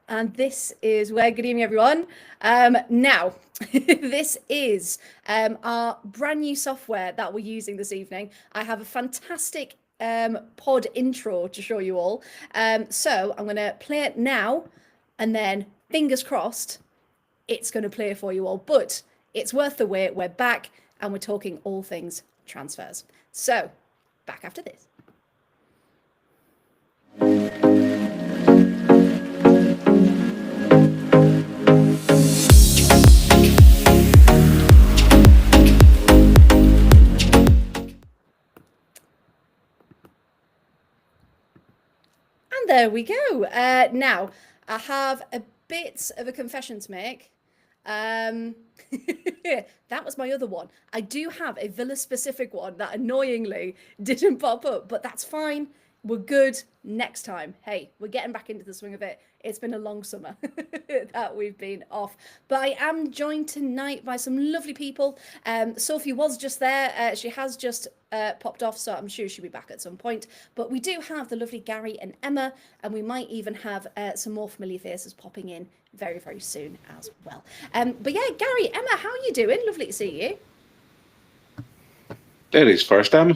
And this is where, good evening, everyone. Now, this is our brand new software that we're using this evening. I have a fantastic pod intro to show you all. So I'm going to play it now, and then fingers crossed, it's going to play for you all. But it's worth the wait. We're back, and we're talking all things transfers. So, back after this. There we go. Now, I have a bit of a confession to make. That was my other one. I do have a Villa-specific one that annoyingly didn't pop up, but that's fine. We're good next time. Hey, we're getting back into the swing of it. It's been a long summer that we've been off. But I am joined tonight by some lovely people. Sophie was just there. She has just popped off, so I'm sure she'll be back at some point. But we do have the lovely Gary and Emma, and we might even have some more familiar faces popping in very, very soon as well. But yeah, Gary, Emma, how are you doing? Lovely to see you. Ladies first, Emma.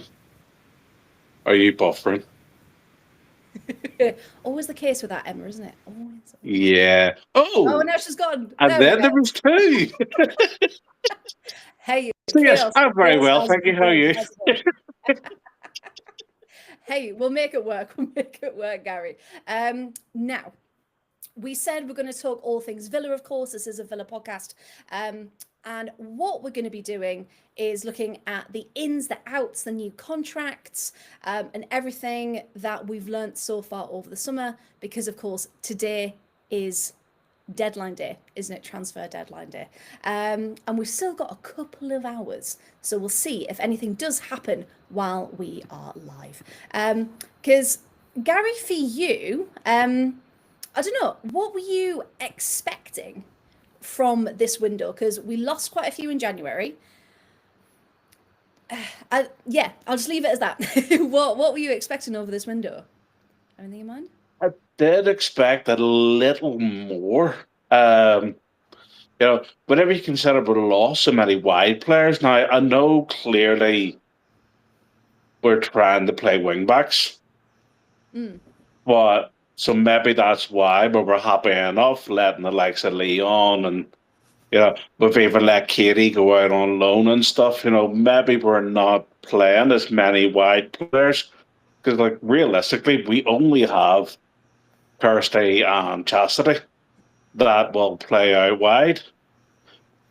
Are you buffering? Always the case with that, Emma, isn't it? Always. Yeah. Oh, now she's gone. And then there was two. Hey, yes, I'm very well, thank you. How are you? Hey, we'll make it work. We'll make it work, Gary. Now, we said we're going to talk all things Villa, of course. This is a Villa podcast. And what we're going to be doing is looking at the ins, the outs, the new contracts, and everything that we've learnt so far over the summer. Because, of course, today is deadline day, isn't it? Transfer deadline day. And we've still got a couple of hours. So we'll see if anything does happen while we are live. Because, Gary, for you, I don't know, what were you expecting from this window? Because we lost quite a few in January. I'll just leave it as that. What were you expecting over this window? Anything in mind? I did expect a little more. Whenever you consider we lost so many wide players, now I know clearly we're trying to play wing backs. But so maybe that's why, but we're happy enough letting the likes of Leon and we've even let Katie go out on loan and stuff. Maybe we're not playing as many wide players because, like, realistically, we only have Kirsty and Chastity that will play out wide.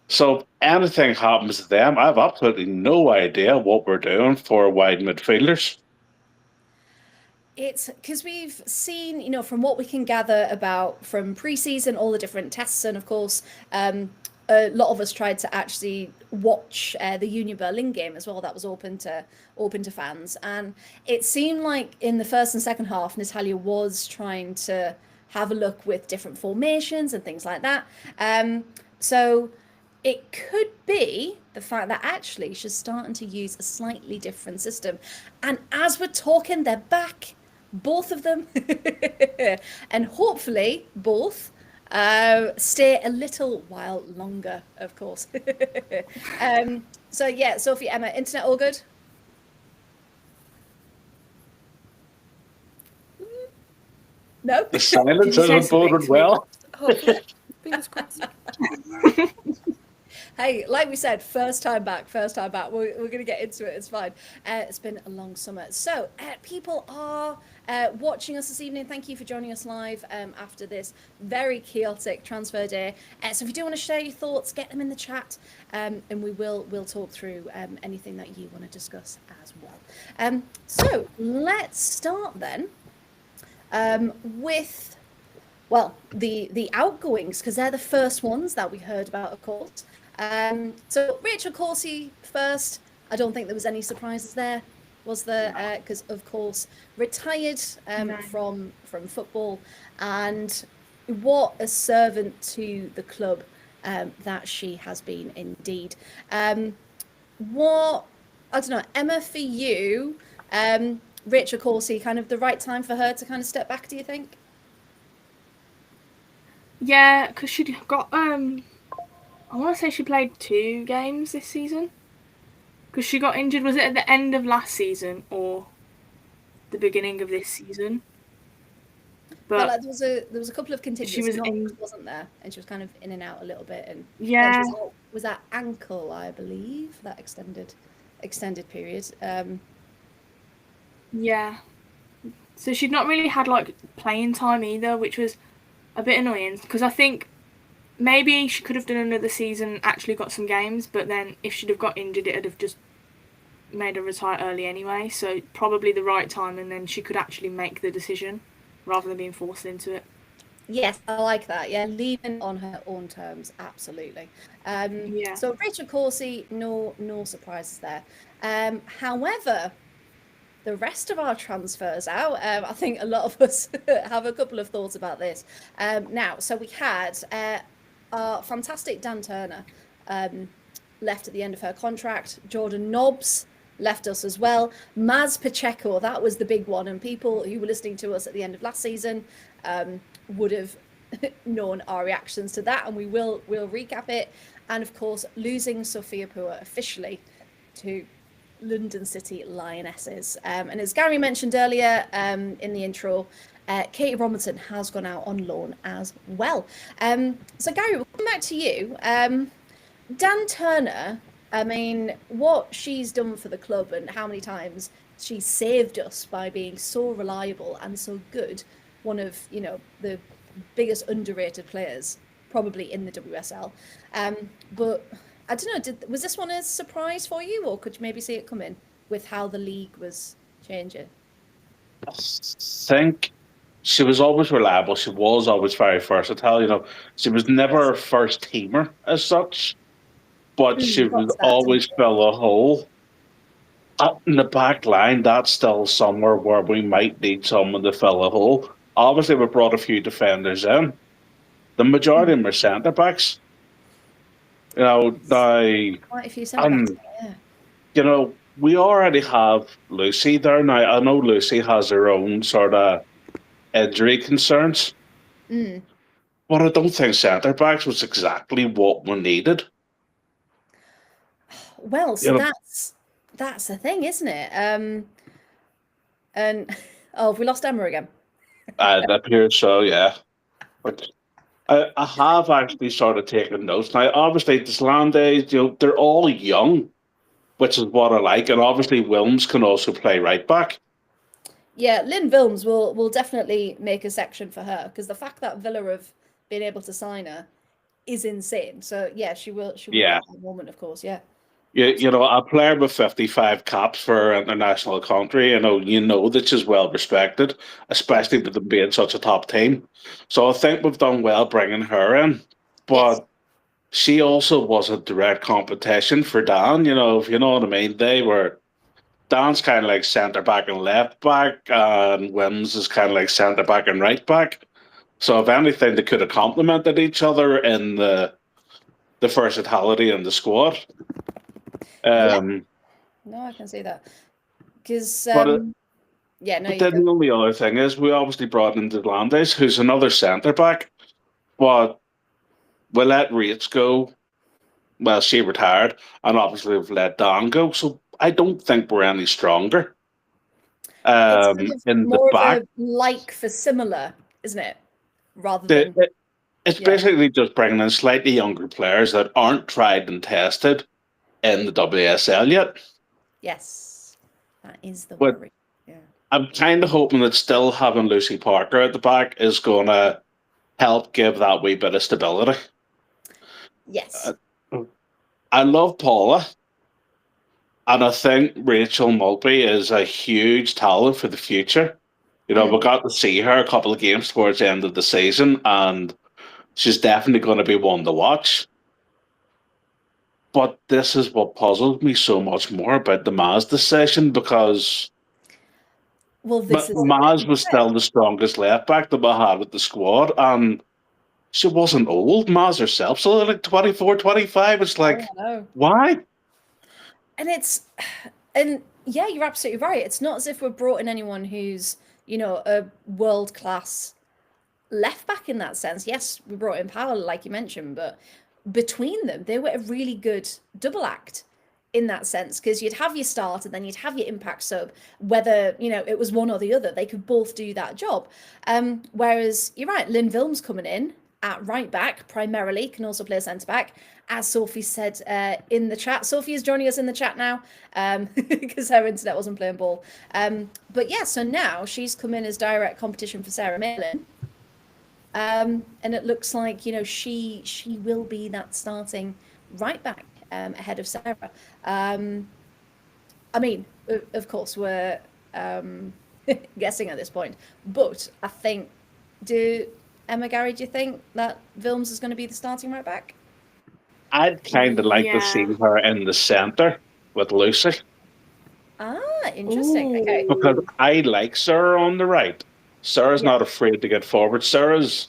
So anything happens to them, I have absolutely no idea what we're doing for wide midfielders. It's because we've seen, from what we can gather about from pre-season, all the different tests, and of course, a lot of us tried to actually watch the Union Berlin game as well. That was open to fans, and it seemed like in the first and second half, Natalia was trying to have a look with different formations and things like that. So it could be the fact that actually she's starting to use a slightly different system, and as we're talking, they're back. Both of them, and hopefully both stay a little while longer, of course. So yeah, Sophie, Emma, internet all good? No? The silence hasn't boded well. Hopefully. Fingers crossed. Hey, like we said, first time back. We're going to get into it. It's fine. It's been a long summer. So people are watching us this evening. Thank you for joining us live after this very chaotic transfer day. So if you do want to share your thoughts, get them in the chat, and we'll talk through anything that you want to discuss as well. So let's start then with, well, the outgoings, because they're the first ones that we heard about, of course. So Rachel Corsie first. I don't think there was any surprises there, was there? Because of course retired from football, and what a servant to the club that she has been indeed. What, I don't know, Emma, for you, Rachel Corsie, kind of the right time for her to kind of step back, do you think? Yeah, because she got I want to say she played 2 games this season. Because she got injured. Was it at the end of last season or the beginning of this season? But But like there was a couple of she continuous was knocks, in. wasn't there? And she was kind of in and out a little bit, and then she Yeah, was that ankle, I believe, that extended period. yeah. So she'd not really had like playing time either, which was a bit annoying. Because I think maybe she could have done another season, actually got some games, but then if she'd have got injured, it'd have just made her retire early anyway. So probably the right time, and then she could actually make the decision rather than being forced into it. Yes, I like that. Yeah, leaving on her own terms, absolutely. Yeah. So Rachel Corsie, no surprises there. However, the rest of our transfers out, I think a lot of us have a couple of thoughts about this. Now, so we had our fantastic Dan Turner left at the end of her contract. Jordan Nobbs left us as well. Maz Pacheco, that was the big one. And people who were listening to us at the end of last season would have known our reactions to that. And we'll recap it. And of course, losing Sophia Pua officially to London City Lionesses. And as Gary mentioned earlier in the intro, Katie Robinson has gone out on loan as well. So Gary, we'll come back to you. Dan Turner, I mean, what she's done for the club and how many times she's saved us by being so reliable and so good. One of, the biggest underrated players probably in the WSL. But I don't know, was this one a surprise for you, or could you maybe see it coming with how the league was changing? I think she was always reliable. She was always very versatile. She was never a first teamer as such, but she Got would to that, didn't always fill a hole. Up in the back line, that's still somewhere where we might need someone to fill a hole. Obviously, we brought a few defenders in. The majority of them are centre backs. Yes. Now, Quite a few centre backs, and yeah. we already have Lucy there now. I know Lucy has her own sort of injury concerns, Mm. but I don't think centre backs was exactly what we needed. Well, You so know, that's the thing, isn't it? And oh, have we lost Emma again? it appears so, yeah. But I have actually sort of taken notes now. Obviously, the Slandes, they're all young, which is what I like, and obviously Wilms can also play right back. Yeah, Lynn Vilms will definitely make a section for her because the fact that Villa have been able to sign her is insane. So yeah, she will Yeah. get that moment, of course. Yeah. A player with 55 caps for an international country, that she's well respected, Yes. especially with them being such a top team. So I think we've done well bringing her in. Yes. But she also was a direct competition for Dan, if you know what I mean. Dan's kind of like centre back and left back, and Wims is kind of like centre back and right back. So if anything, they could have complemented each other in the versatility in the squad. Yeah. Um, No, I can see that because but yeah. No, But you then go. the only other thing is we obviously brought in Landis, who's another centre back, but we let Rates go. Well, she retired, and obviously we've let Dan go. So I don't think we're any stronger It's kind of in the more of back. a like for similar, isn't it? Rather The, than it's yeah. basically just bringing in slightly younger players that aren't tried and tested in the WSL yet. Yes, that is the But worry. Yeah. I'm kind of hoping that still having Lucy Parker at the back is going to help give that wee bit of stability. Yes. I love Paula. And I think Rachel Mulvey is a huge talent for the future. We Mm. got to see her a couple of games towards the end of the season, and she's definitely going to be one to watch. But this is what puzzled me so much more about the Maz decision because Well, this is the Maz thing, was isn't it? still the strongest left back that we had with the squad, and she wasn't old, Maz herself, so like 24, 25. It's Oh, like, I know. why? And and yeah, you're absolutely right. It's not as if we're brought in anyone who's, a world class left back in that sense. Yes, we brought in Powell, like you mentioned, but between them, they were a really good double act in that sense, because you'd have your start and then you'd have your impact sub, whether it was one or the other, they could both do that job. Whereas you're right, Lynn Vilms coming in at right back primarily, can also play centre back, as Sophie said in the chat. Sophie is joining us in the chat now because her internet wasn't playing ball. But yeah, so now she's come in as direct competition for Sarah Malin. And it looks like she will be that starting right back ahead of Sarah. I mean, of course, we're guessing at this point, but I think, Emma, Gary, do you think that Vilms is going to be the starting right back? I'd kind of like to see her in the centre with Lucy. Ah, interesting. Ooh. Okay. Because I like Sarah on the right. Sarah's not afraid to get forward. Sarah's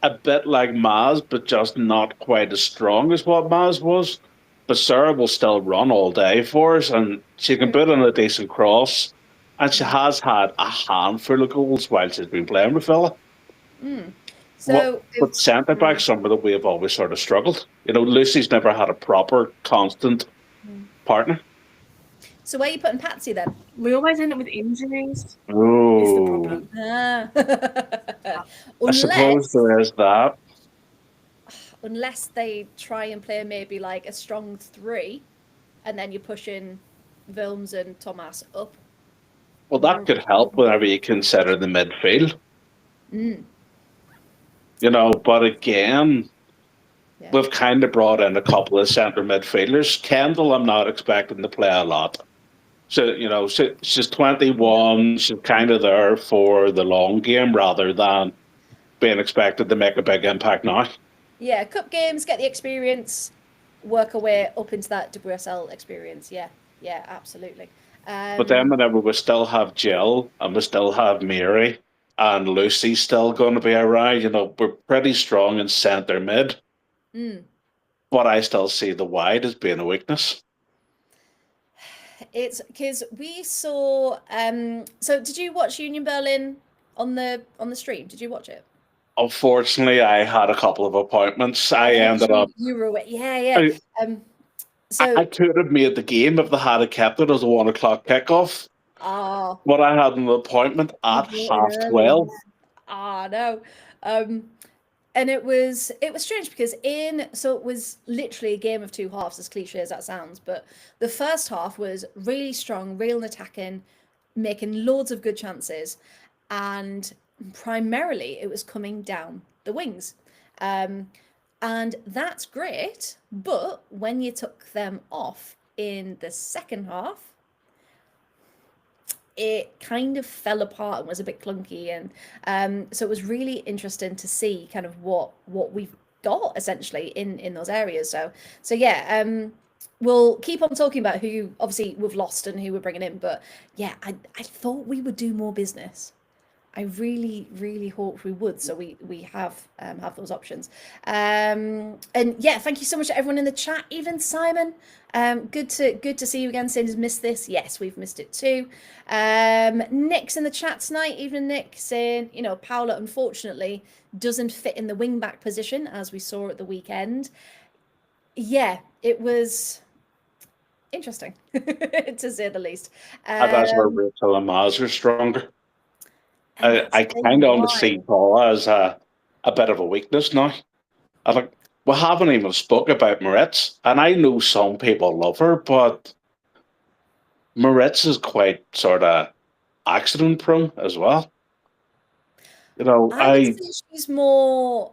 a bit like Maz, but just not quite as strong as what Maz was. But Sarah will still run all day for us, and she can put in a decent cross. And she has had a handful of goals while she's been playing with Villa. So, But centre back, somewhere that we have always sort of struggled. Lucy's never had a proper, constant partner. so where are you putting Patsy then? We always end up with injuries. Oh, Is the problem. I suppose there is that. Unless they try and play maybe like a strong 3, and then you're pushing Vilms and Thomas up. Well, that could help whenever you consider the midfield. But again, we've kind of brought in a couple of centre midfielders. Kendall, I'm not expecting to play a lot. So, she's 21. She's kind of there for the long game rather than being expected to make a big impact now. Yeah, cup games, get the experience, work our way up into that WSL experience. Yeah, absolutely. But then whenever we still have Jill and we still have Mary and Lucy's still going to be around, we're pretty strong in centre mid. But I still see the wide as being a weakness. It's because we saw. So did you watch Union Berlin on the stream? Did you watch it? Unfortunately, I had a couple of appointments. I ended up. You were away. Yeah. So I could have made the game if they had kept it as a 1:00 kickoff. Oh. But I had an appointment at 12:30. No. And it was strange because so it was literally a game of 2 halves, as cliche as that sounds. But the first half was really strong, real attacking, making loads of good chances, and primarily it was coming down the wings. And that's great, but when you took them off in the second half, it kind of fell apart and was a bit clunky, and so it was really interesting to see kind of what we've got essentially in those areas. So yeah, we'll keep on talking about who obviously we've lost and who we're bringing in, but yeah, I thought we would do more business. I really, really hoped we would, so we have those options. And yeah, thank you so much to everyone in the chat, even Simon. Good to see you again. Saying has missed this. Yes, we've missed it too. Nick's in the chat tonight. Even Nick saying, Paola unfortunately doesn't fit in the wing back position as we saw at the weekend. Yeah, it was interesting to say the least. That's where Rachel and Maz are stronger. I kind of want to see Paula as a bit of a weakness now. I think we haven't even spoke about Moritz, and I know some people love her, but Moritz is quite sort of accident prone as well. I would say she's more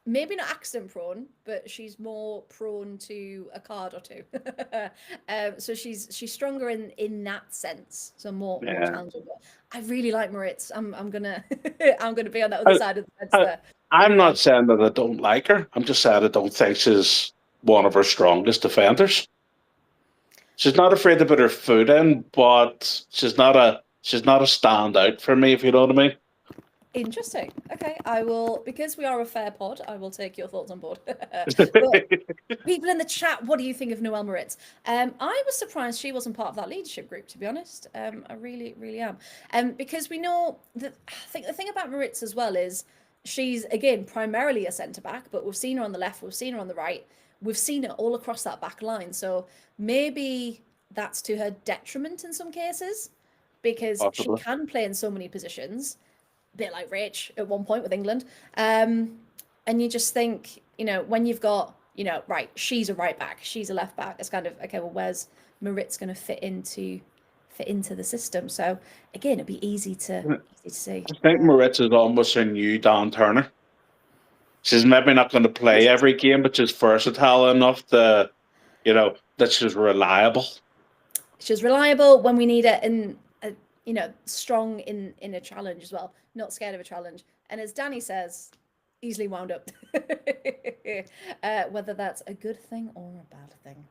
maybe not accident prone, but she's more prone to a card or two. So she's stronger in that sense. So more challenging. But I really like Moritz. I'm gonna I'm gonna be on that other side of the fence there. I'm not saying that I don't like her. I'm just saying I don't think she's one of our strongest defenders. She's not afraid to put her foot in, but she's not a standout for me, if you know what I mean. Interesting. Okay, I will, because we are a fair pod, I will take your thoughts on board. But people in the chat, what do you think of Noelle Moritz? I was surprised she wasn't part of that leadership group, to be honest. I really, really am. Because we know that, I think the thing about Moritz as well is she's, again, primarily a centre back, but we've seen her on the left, we've seen her on the right, we've seen her all across that back line. So maybe that's to her detriment in some cases, because she Possibly. can play in so many positions, a bit like Rach at one point with England. And you just think, when you've got, right, she's a right back, she's a left back, it's kind of, okay, well, where's Moritz going to fit into the system? So again, it'd be easy to see. I think Moritz is almost a new Dan Turner. She's maybe not going to play every game, but she's versatile enough to, that she's reliable. She's reliable when we need it, and strong in a challenge as well. Not scared of a challenge. And as Danny says, easily wound up. Whether that's a good thing or a bad thing.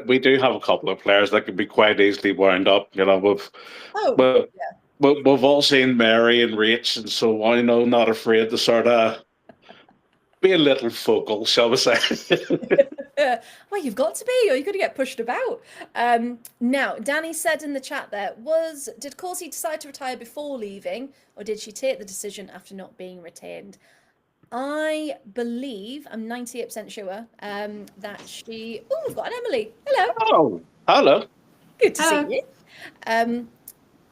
We do have a couple of players that can be quite easily wound up. We've all seen Mary and Rach and so on. Not afraid to sort of be a little focal, shall we say? Well, you've got to be, or you're going to get pushed about. Now, Danny said in the chat there, did Corsie decide to retire before leaving, or did she take the decision after not being retained? I believe, I'm 98% sure, that she... Oh, we've got an Emily. Hello. Oh, hello. Good to see you.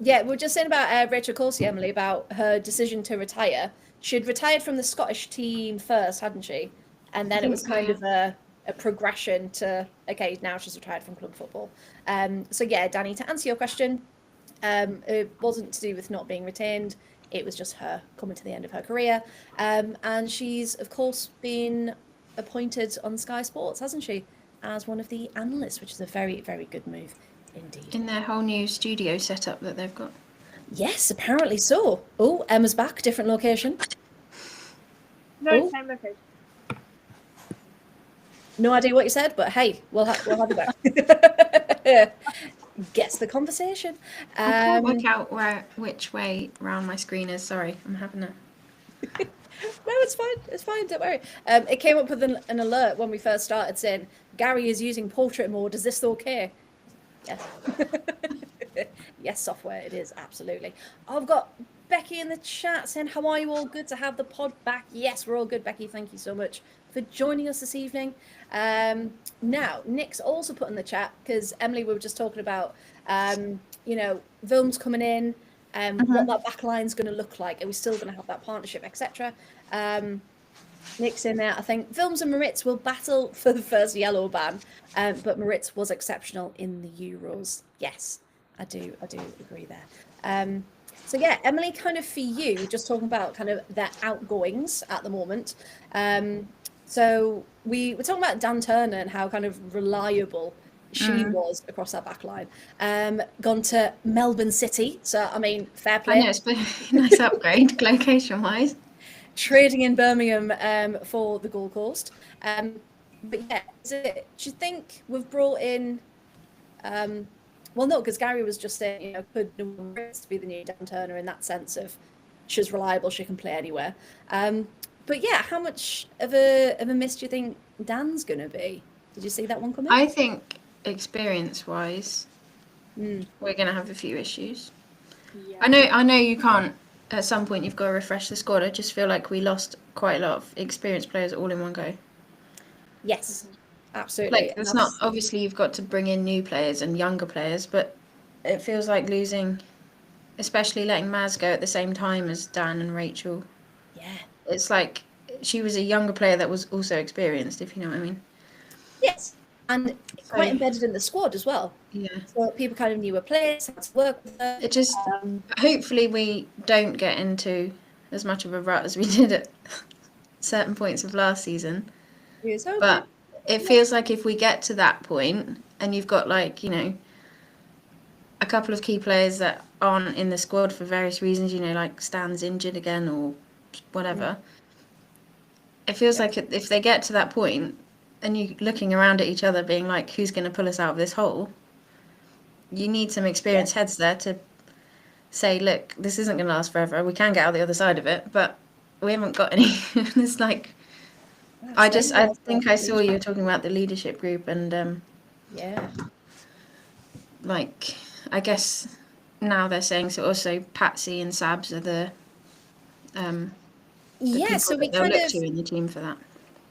Yeah, we were just saying about Rachel Corsie, Emily, about her decision to retire. She'd retired from the Scottish team first, hadn't she? And then it was kind of a progression to, okay, now she's retired from club football. So yeah, Danny, to answer your question, it wasn't to do with not being retained. It was just her coming to the end of her career. And she's, of course, been appointed on Sky Sports, hasn't she? As one of the analysts, which is a very, very good move indeed. In their whole new studio setup that they've got. Yes, apparently so. Oh, Emma's back, different location. No, same location. No idea what you said, but hey, we'll have you back. Gets the conversation. I can't work out which way round my screen is. Sorry, I'm having a... No, it's fine. It's fine. Don't worry. It came up with an alert when we first started saying, Gary is using portrait mode. Is this okay? Yes. Yes, software. It is. Absolutely. I've got Becky in the chat saying, how are you all? Good to have the pod back. Yes, we're all good, Becky. Thank you so much for joining us this evening. Now, Nick's also put in the chat, because Emily, we were just talking about, Vilm's coming in, what that back line's going to look like. Are we still going to have that partnership, etc.? Nick's in there. I think Vilms and Moritz will battle for the first yellow ban, but Moritz was exceptional in the Euros. Yes, I do agree there. So yeah, Emily, kind of for you, just talking about kind of their outgoings at the moment. So we were talking about Dan Turner and how kind of reliable she was across that back line. Gone to Melbourne City. So, I mean, fair play. I know, it's been a nice upgrade, location-wise. Trading in Birmingham for the Gold Coast. But yeah, do you think we've brought in... well, no, because Gary was just saying, could Moritz be the new Dan Turner in that sense of she's reliable, she can play anywhere. But yeah, how much of a miss do you think Dan's going to be? Did you see that one coming? I think experience-wise, we're going to have a few issues. Yeah. I know you can't, at some point you've got to refresh the squad. I just feel like we lost quite a lot of experienced players all in one go. Yes, absolutely. Like, it's not, obviously you've got to bring in new players and younger players, but it feels like losing, especially letting Maz go at the same time as Dan and Rachel. Yeah. It's like she was a younger player that was also experienced, if you know what I mean. Yes, and quite embedded in the squad as well. Yeah. So people kind of knew her players, had to work with her. It just, hopefully we don't get into as much of a rut as we did at certain points of last season. But it feels like if we get to that point and you've got a couple of key players that aren't in the squad for various reasons, like Stan's injured again or whatever, it feels like if they get to that point and you're looking around at each other being like, who's going to pull us out of this hole, you need some experienced heads there to say, look, this isn't going to last forever. We can get out the other side of it, but we haven't got any. It's like, I think I saw you were talking about the leadership group, and Yeah. like, I guess now they're saying so also Patsy and Sabs are the Yeah, people so we that they'll kind look of to in the team for that.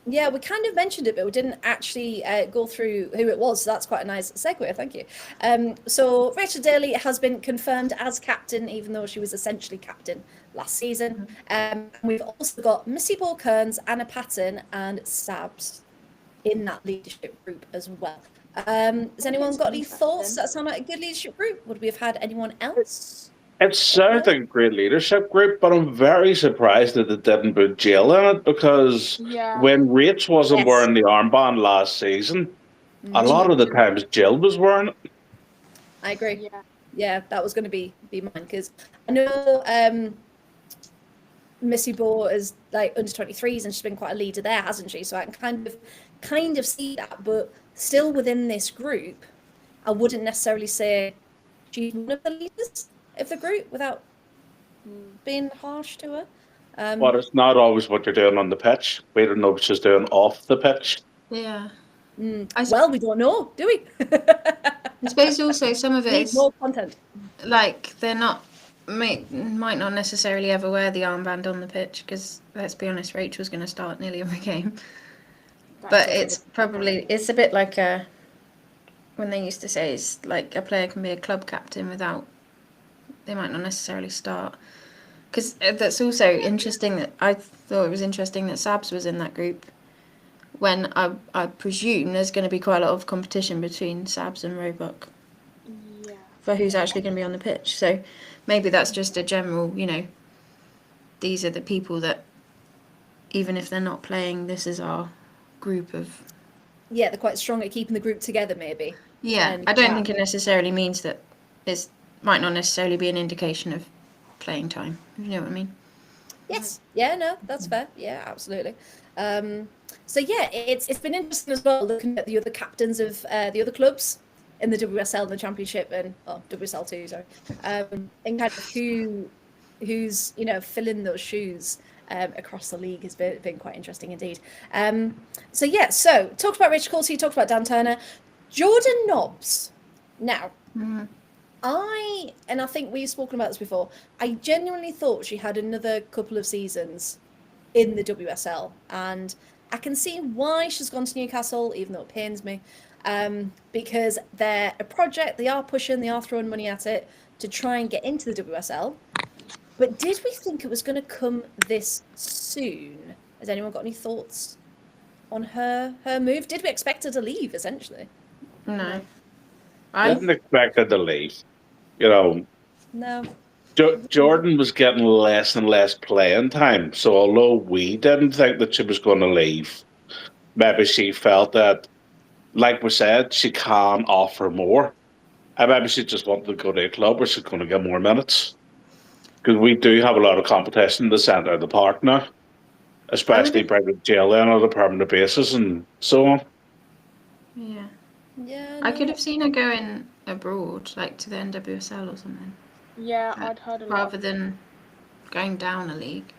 Yeah, we kind of mentioned it, but we didn't actually go through who it was. So that's quite a nice segue. Thank you. So Rachel Daly has been confirmed as captain, even though she was essentially captain last season. We've also got Missy Ball Kearns, Anna Patton, and Sabs in that leadership group as well. Has anyone got any thoughts? Does that sound like a good leadership group? Would we have had anyone else? It sounds like a great leadership group, but I'm very surprised that they didn't put Jill in it, because Yeah. when Rach wasn't Yes. wearing the armband last season, a lot of the times Jill was wearing it. I agree. Yeah. Yeah, that was going to be mine, because I know Missy Ball is like under 23s and she's been quite a leader there, hasn't she? So I can kind of see that, but still within this group, I wouldn't necessarily say she's one of the leaders of the group without being harsh to her. But it's not always what you're doing on the pitch. We don't know what she's doing off the pitch. Yeah. Well, we don't know, do we? I suppose also some of it Need is more content. like they're not might not necessarily ever wear the armband on the pitch, because let's be honest, Rachel's going to start nearly every game. But it's a bit like when they used to say it's like a player can be a club captain without, they might not necessarily start. Because that's also interesting that I thought it was interesting that Sabs was in that group, when I presume there's going to be quite a lot of competition between Sabs and Roebuck for who's actually going to be on the pitch. So maybe that's just a general, these are the people that, even if they're not playing, this is our group of. Yeah, they're quite strong at keeping the group together, maybe. Yeah, And I don't think it necessarily means that it might not necessarily be an indication of playing time. You know what I mean? Yes. Yeah, no, that's fair. Yeah, absolutely. So yeah, it's been interesting as well looking at the other captains of the other clubs in the WSL and the Championship and WSL too, sorry. And kind of who's filling those shoes across the league has been quite interesting indeed. So yeah, so talked about Rich Corsi, talked about Dan Turner, Jordan Nobbs. Now, I think we've spoken about this before. I genuinely thought she had another couple of seasons in the WSL, and I can see why she's gone to Newcastle, even though it pains me, because they're a project, they are pushing, they are throwing money at it to try and get into the WSL. But did we think it was going to come this soon? Has anyone got any thoughts on her move? Did we expect her to leave, essentially? No. I didn't expect her to leave. No. Jordan was getting less and less playing time. So although we didn't think that she was going to leave, maybe she felt that, like we said, she can offer more. And maybe she just wanted to go to a club where she's going to get more minutes. Because we do have a lot of competition in the centre of the park now, especially bringing Jill in on a permanent basis and so on. Yeah. Yeah. I could have seen her going abroad, like to the NWSL or something. Yeah, I'd heard a lot. Rather than going down a league.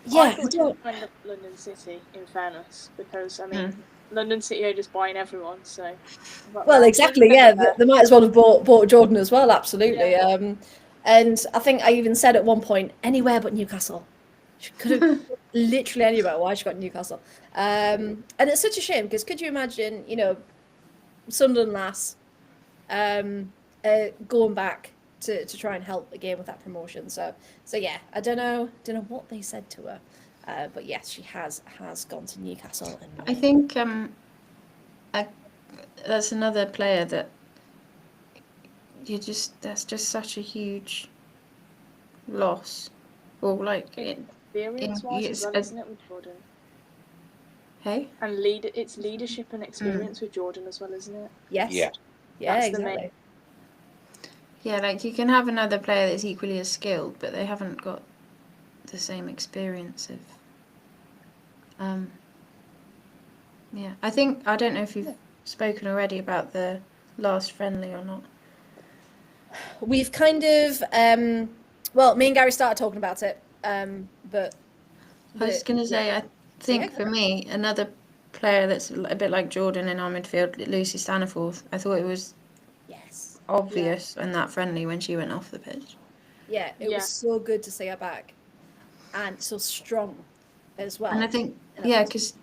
Yeah, I thought she would end up at London City, in fairness, because London City are just buying everyone. So. Well, exactly. Yeah, they might as well have bought Jordan as well. Absolutely. Yeah. And I think I even said at one point, anywhere but Newcastle. She could have literally anywhere. Why she got Newcastle? And it's such a shame, because could you imagine, Sunderland lass, going back to try and help again with that promotion. So yeah, I don't know what they said to her, but yes, she has gone to Newcastle. And I think that's another player that that's just such a huge loss, or like experience-wise as well, isn't it, with Jordan? Hey, and it's leadership and experience with Jordan as well, isn't it? Yes. Yeah, that's exactly. Yeah, like you can have another player that's equally as skilled, but they haven't got the same experience of. Yeah, I don't know if you've spoken already about the last friendly or not. we've kind of, well, me and Gary started talking about it, but I was going to say, I think yeah. for me, another player that's a bit like Jordan in our midfield, Lucy Staniforth, I thought it was yes, obvious and that friendly when she went off the pitch. yeah, it was so good to see her back, and so strong as well. And I think, yeah, because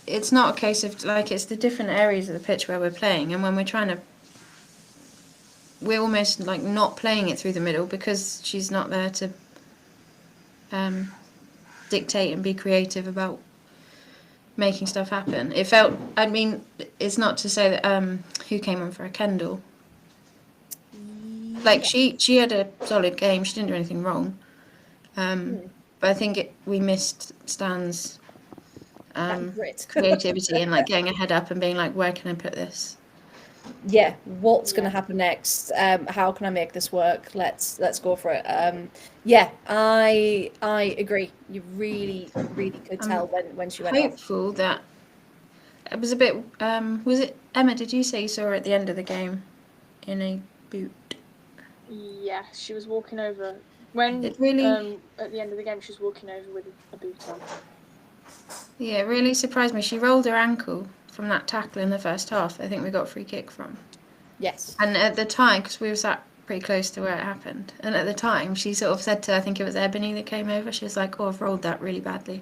it's not a case of like it's the different areas of the pitch where we're playing, and when we're almost like not playing it through the middle because she's not there to dictate and be creative about making stuff happen. It felt, I mean, it's not to say that who came on for a Kendall. Like she had a solid game. She didn't do anything wrong. But I think we missed Stan's creativity and like getting a head up and being like, where can I put this? Yeah, what's going to happen next? How can I make this work? Let's go for it. Yeah, I agree. You really could tell when she went off. Hopeful that it was a bit. Was it Emma? Did you say you saw her at the end of the game in a boot? Yeah, she was walking over when It really at the end of the game. She was walking over with a boot on. Yeah, it really surprised me. She rolled her ankle from that tackle in the first half. I think we got a free kick from. Yes. And at the time, because we were sat pretty close to where it happened, and at the time she sort of said to, I think it was Ebony that came over, she was like, oh, I've rolled that really badly.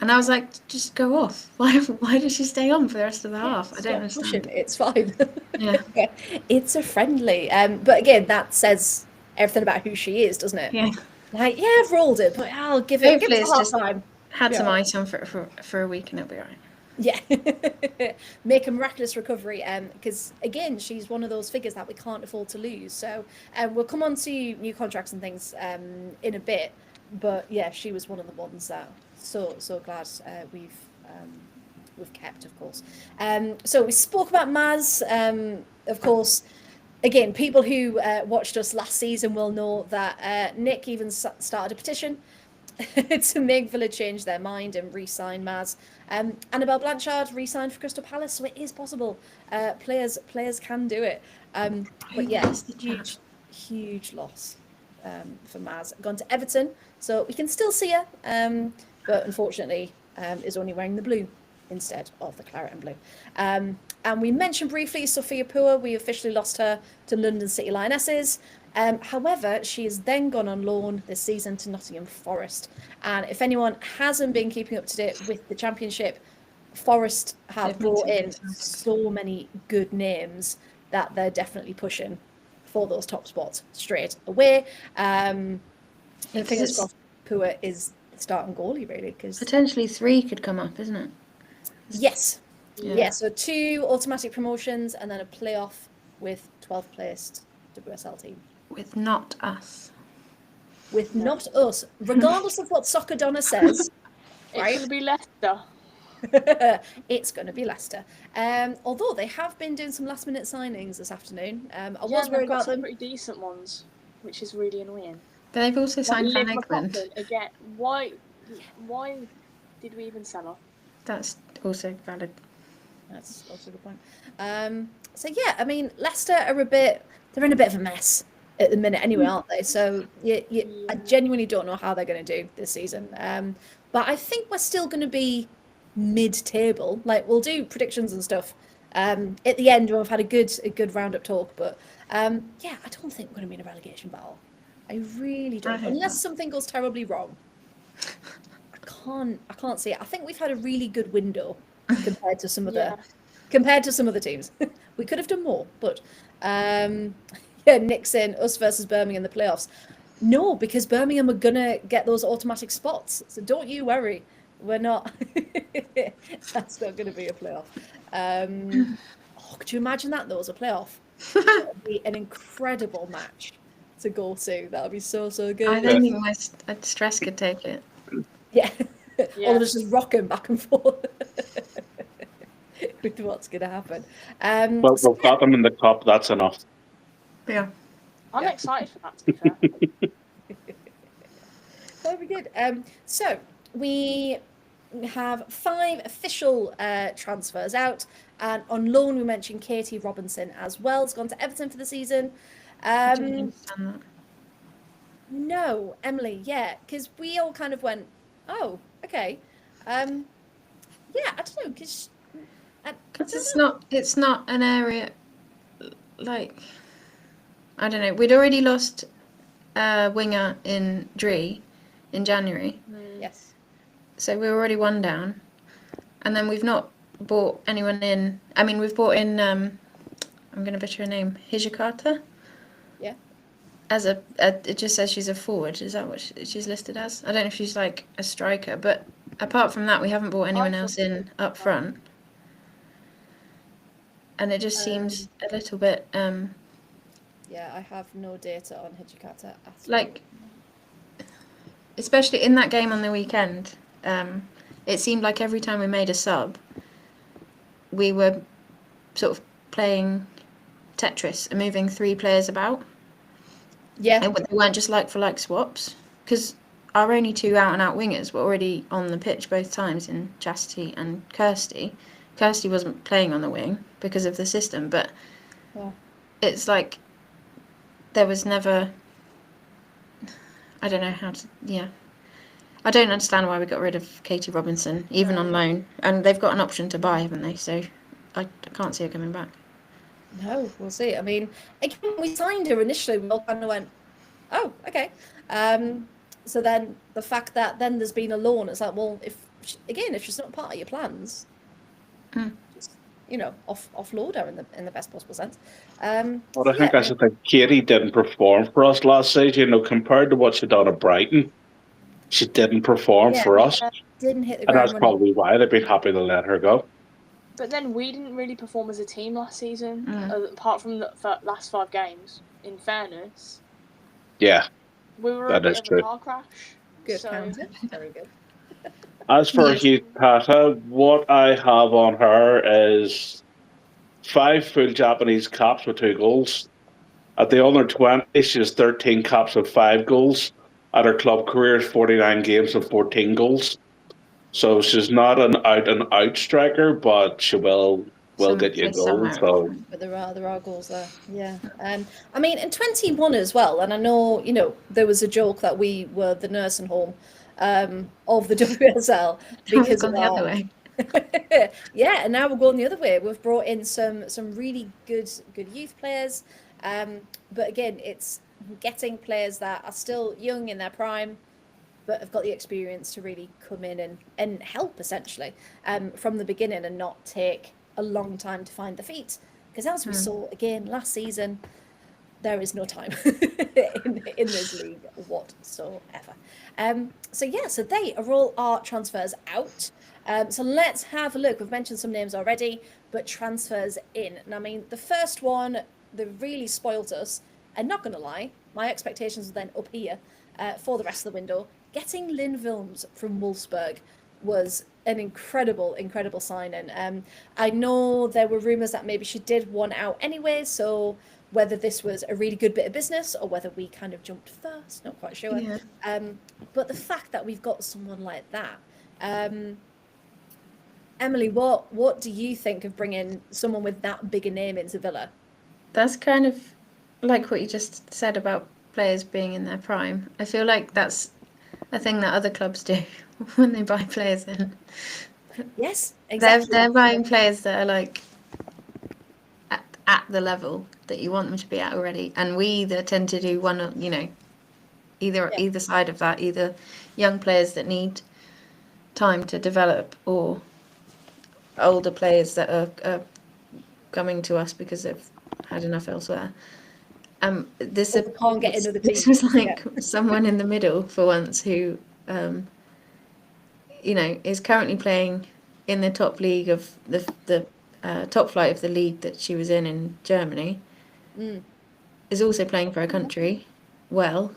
And I was like, just go off. Why did she stay on for the rest of the half? I don't understand. Pushing. It's fine. Yeah. It's a friendly. But again, that says everything about who she is, doesn't it? Yeah. Like, yeah, I've rolled it, but I'll give it Hopefully a it's half just time. had some ice on for a week and it'll be all right. Yeah, make a miraculous recovery. Because again, she's one of those figures that we can't afford to lose. So, we'll come on to new contracts and things in a bit. But yeah, she was one of the ones that so glad we've kept, of course. So we spoke about Maz, of course. Again, people who watched us last season will know that Nick even started a petition to make Villa change their mind and re-sign Maz. Annabelle Blanchard re-signed for Crystal Palace, so it is possible. Players can do it. But yeah, it's a huge loss for Maz. Gone to Everton, so we can still see her, but unfortunately is only wearing the blue instead of the claret and blue. And we mentioned briefly Sophia Poor. We officially lost her to London City Lionesses. However, she has then gone on loan this season to Nottingham Forest. And if anyone hasn't been keeping up to date with the Championship, Forest have brought in so many good names that they're definitely pushing for those top spots straight away. And fingers crossed, Poor is the starting goalie, really. Because potentially 3 could come up, isn't it? Yes. Yeah, so 2 automatic promotions and then a playoff with 12th placed WSL team. With not us. With not us. Regardless of what Soccer Donna says. It's going to be Leicester. It's going to be Leicester. Although they have been doing some last minute signings this afternoon. I was worried about them. Pretty decent ones, which is really annoying. But they've also signed Van Egmond. Again, why did we even sell her? That's also valid. That's also a good point. So yeah, I mean, Leicester are they're in a bit of a mess at the minute anyway, aren't they? So I genuinely don't know how they're going to do this season. But I think we're still going to be mid-table. Like, we'll do predictions and stuff at the end when we've had a good roundup talk. But yeah, I don't think we're going to be in a relegation battle. I really don't. Unless something goes terribly wrong. I can't see it. I think we've had a really good window compared to some of the teams. We could have done more, but Nick's in us versus Birmingham in the playoffs. No, because Birmingham are gonna get those automatic spots, so don't you worry. We're not. That's not gonna be a playoff. Could you imagine that though as a playoff? That would be an incredible match to go to. That would be so good. I don't think my stress could take it. Yeah. All of us just rocking back and forth with what's going to happen. Well, we've got them in the cup. That's enough. Yeah. I'm excited for that, to be fair. That'll be good. So we have 5 official transfers out, and on loan we mentioned Katie Robinson as well. Has gone to Everton for the season. I didn't understand that. No, Emily, yeah, because we all kind of went, oh, okay. Yeah, I don't know, because Because it's not an area, like, I don't know. We'd already lost a winger in Dree in January, yes. so we were already one down. And then we've not bought anyone in. I mean, we've bought in, I'm going to butcher her name, Hijikata. Yeah. As it just says she's a forward. Is that what she's listed as? I don't know if she's like a striker, but apart from that, we haven't bought anyone else in up front. And it just seems a little bit Yeah, I have no data on Hijikata at all. like, especially in that game on the weekend, it seemed like every time we made a sub, we were sort of playing Tetris and moving 3 players about. Yeah. And they weren't just like for like swaps, because our only 2 out and out wingers were already on the pitch both times in Chastity and Kirsty. Kirsty wasn't playing on the wing because of the system, but it's like there was never. I don't know how to. Yeah, I don't understand why we got rid of Katie Robinson, even on loan, and they've got an option to buy, haven't they? So I can't see her coming back. No, we'll see. I mean, again, when we signed her initially, we all kind of went, oh, okay. So then the fact that then there's been a loan, it's like, well, if she's not part of your plans, just, offload her in the best possible sense. Well, I think that's the thing. Katie didn't perform for us last season. Compared to what she done at Brighton, she didn't perform for us, didn't hit the and ground that's running. probably why they'd be happy to let her go. But then we didn't really perform as a team last season, apart from the last 5 games. In fairness, Yeah, we were that a is bit of true. a car crash. Good So counter. Very good. As for Yes. Hikata, what I have on her is 5 full Japanese caps with 2 goals. At the under 20, she has 13 caps with 5 goals. At her club career, is 49 games with 14 goals. So she's not an out-and-out striker, but she will get you a goal. So But there are goals there. Yeah. I mean, in 21 as well, and I know, there was a joke that we were the nursing home of the WSL because gone the other way. Yeah, and now we're going the other way. We've brought in some really good youth players. But again, it's getting players that are still young in their prime, but have got the experience to really come in and help essentially from the beginning and not take a long time to find the feet. Because as we saw again last season, there is no time in this league whatsoever. So they are all our transfers out. So let's have a look. We've mentioned some names already, but transfers in. And I mean, the first one that really spoilt us, and not going to lie, my expectations were then up here for the rest of the window. Getting Lynn Wilms from Wolfsburg was an incredible signing. I know there were rumours that maybe she did one out anyway, so whether this was a really good bit of business or whether we kind of jumped first, not quite sure. Yeah. But the fact that we've got someone like that, Emily, what do you think of bringing someone with that big a name into Villa? That's kind of like what you just said about players being in their prime. I feel like that's a thing that other clubs do when they buy players in. Yes, exactly. They're buying players that are like at the level that you want them to be at already, and we either tend to do one, either side of that, either young players that need time to develop, or older players that are coming to us because they've had enough elsewhere. This can't get into the this team. was like someone in the middle for once who, is currently playing in the top league of the top flight of the league that she was in Germany. Is also playing for her country well,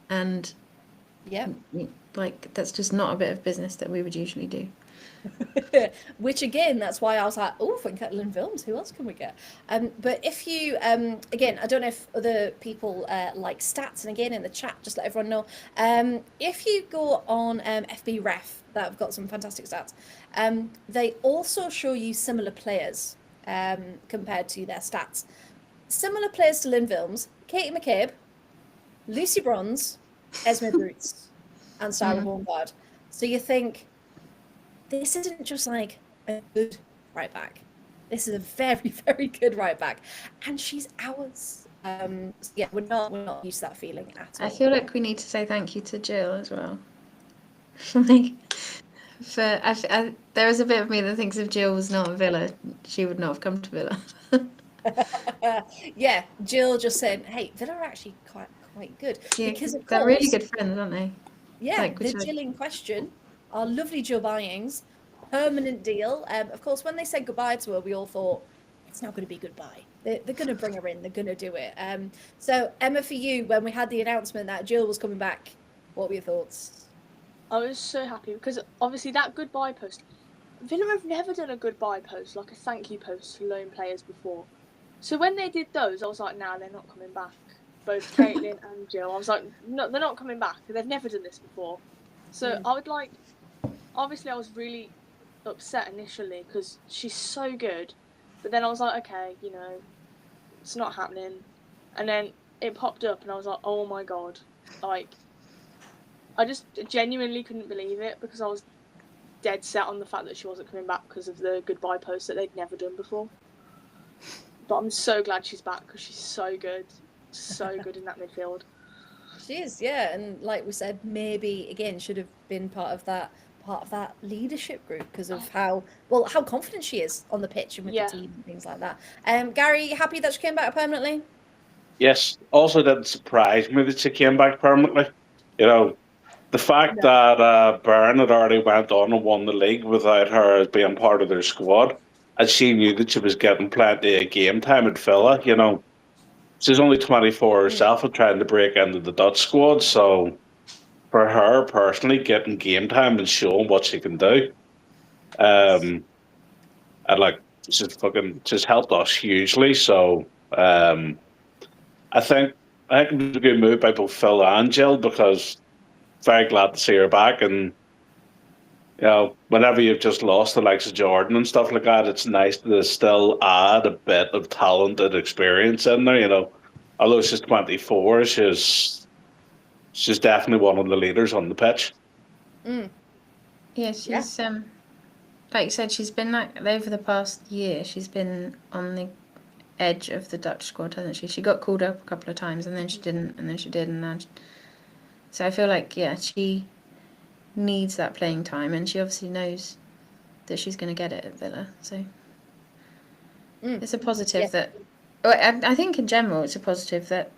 and yeah, like that's just not a bit of business that we would usually do. Which again, that's why I was like, oh, if we can get Lynn Films, who else can we get? But if you, again, I don't know if other people like stats, and again in the chat, just let everyone know. If you go on FB Ref, that have got some fantastic stats, they also show you similar players compared to their stats. Similar players to Lynn Films: Katie McCabe, Lucy Bronze, Esme Broots, and Sarah Hornbard. So you think, this isn't just like a good right back. This is a very, very good right back, and she's ours. So yeah, we're not used to that feeling at all. I feel like we need to say thank you to Jill as well. Like, there is a bit of me that thinks if Jill was not at Villa, she would not have come to Villa. Yeah, Jill just said, "Hey, Villa are actually quite good." Yeah, because of they're course, really good friends, aren't they? Yeah, Like, the Jill in question, our lovely Jill Byings, permanent deal. Of course, when they said goodbye to her, we all thought it's not going to be goodbye. They're going to bring her in. They're going to do it. So Emma, for you, when we had the announcement that Jill was coming back, what were your thoughts? I was so happy because obviously that goodbye post, Villa have never done a goodbye post, like a thank you post to loan players before. So when they did those, I was like, nah, they're not coming back. Both Caitlin and Jill. I was like, no, they're not coming back. They've never done this before. So I would like, obviously I was really upset initially because she's so good. But then I was like, okay, you know, it's not happening. And then it popped up and I was like, oh my God. Like, I just genuinely couldn't believe it because I was dead set on the fact that she wasn't coming back because of the goodbye post that they'd never done before. But I'm so glad she's back because she's so good in that midfield. She is, yeah, and like we said, maybe again should have been part of that leadership group because of how confident she is on the pitch and with the team and things like that. Gary, you happy that she came back permanently? Yes. Also, didn't surprise me that she came back permanently. You know, the fact that Byrne had already went on and won the league without her as being part of their squad, and she knew that she was getting plenty of game time at Villa. You know, she's only 24 herself and trying to break into the Dutch squad. So for her personally, getting game time and showing what she can do, and like she's helped us hugely. So I think it was a good move by both Phil and Jill because very glad to see her back. And you know, whenever you've just lost the likes of Jordan and stuff like that, it's nice to still add a bit of talent and experience in there. You know, although she's 24, she's definitely one of the leaders on the pitch. Yeah, she's like you said, she's been like over the past year. She's been on the edge of the Dutch squad, hasn't she? She got called up a couple of times, and then she didn't, and then she did, and then. So I feel like she needs that playing time, and she obviously knows that she's going to get it at Villa. So it's a positive that. Well, I think in general, it's a positive that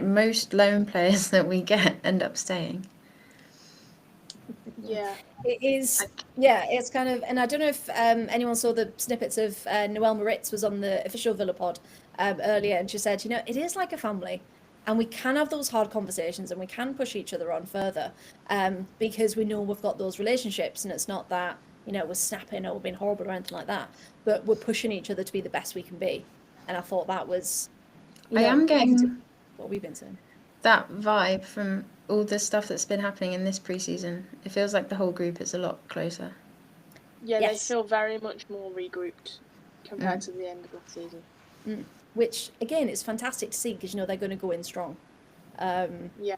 most loan players that we get end up staying. Yeah. It is, yeah, it's kind of, and I don't know if anyone saw the snippets of Noelle Moritz was on the official Villa pod earlier, and she said, you know, it is like a family, and we can have those hard conversations and we can push each other on further because we know we've got those relationships, and it's not that, you know, we're snapping or we're being horrible or anything like that, but we're pushing each other to be the best we can be. And I thought that was, I am getting what we've been saying. That vibe from all the stuff that's been happening in this pre-season. It feels like the whole group is a lot closer. Yeah, they feel very much more regrouped compared to the end of last season. Which, again, is fantastic to see because, you know, they're going to go in strong. Yeah.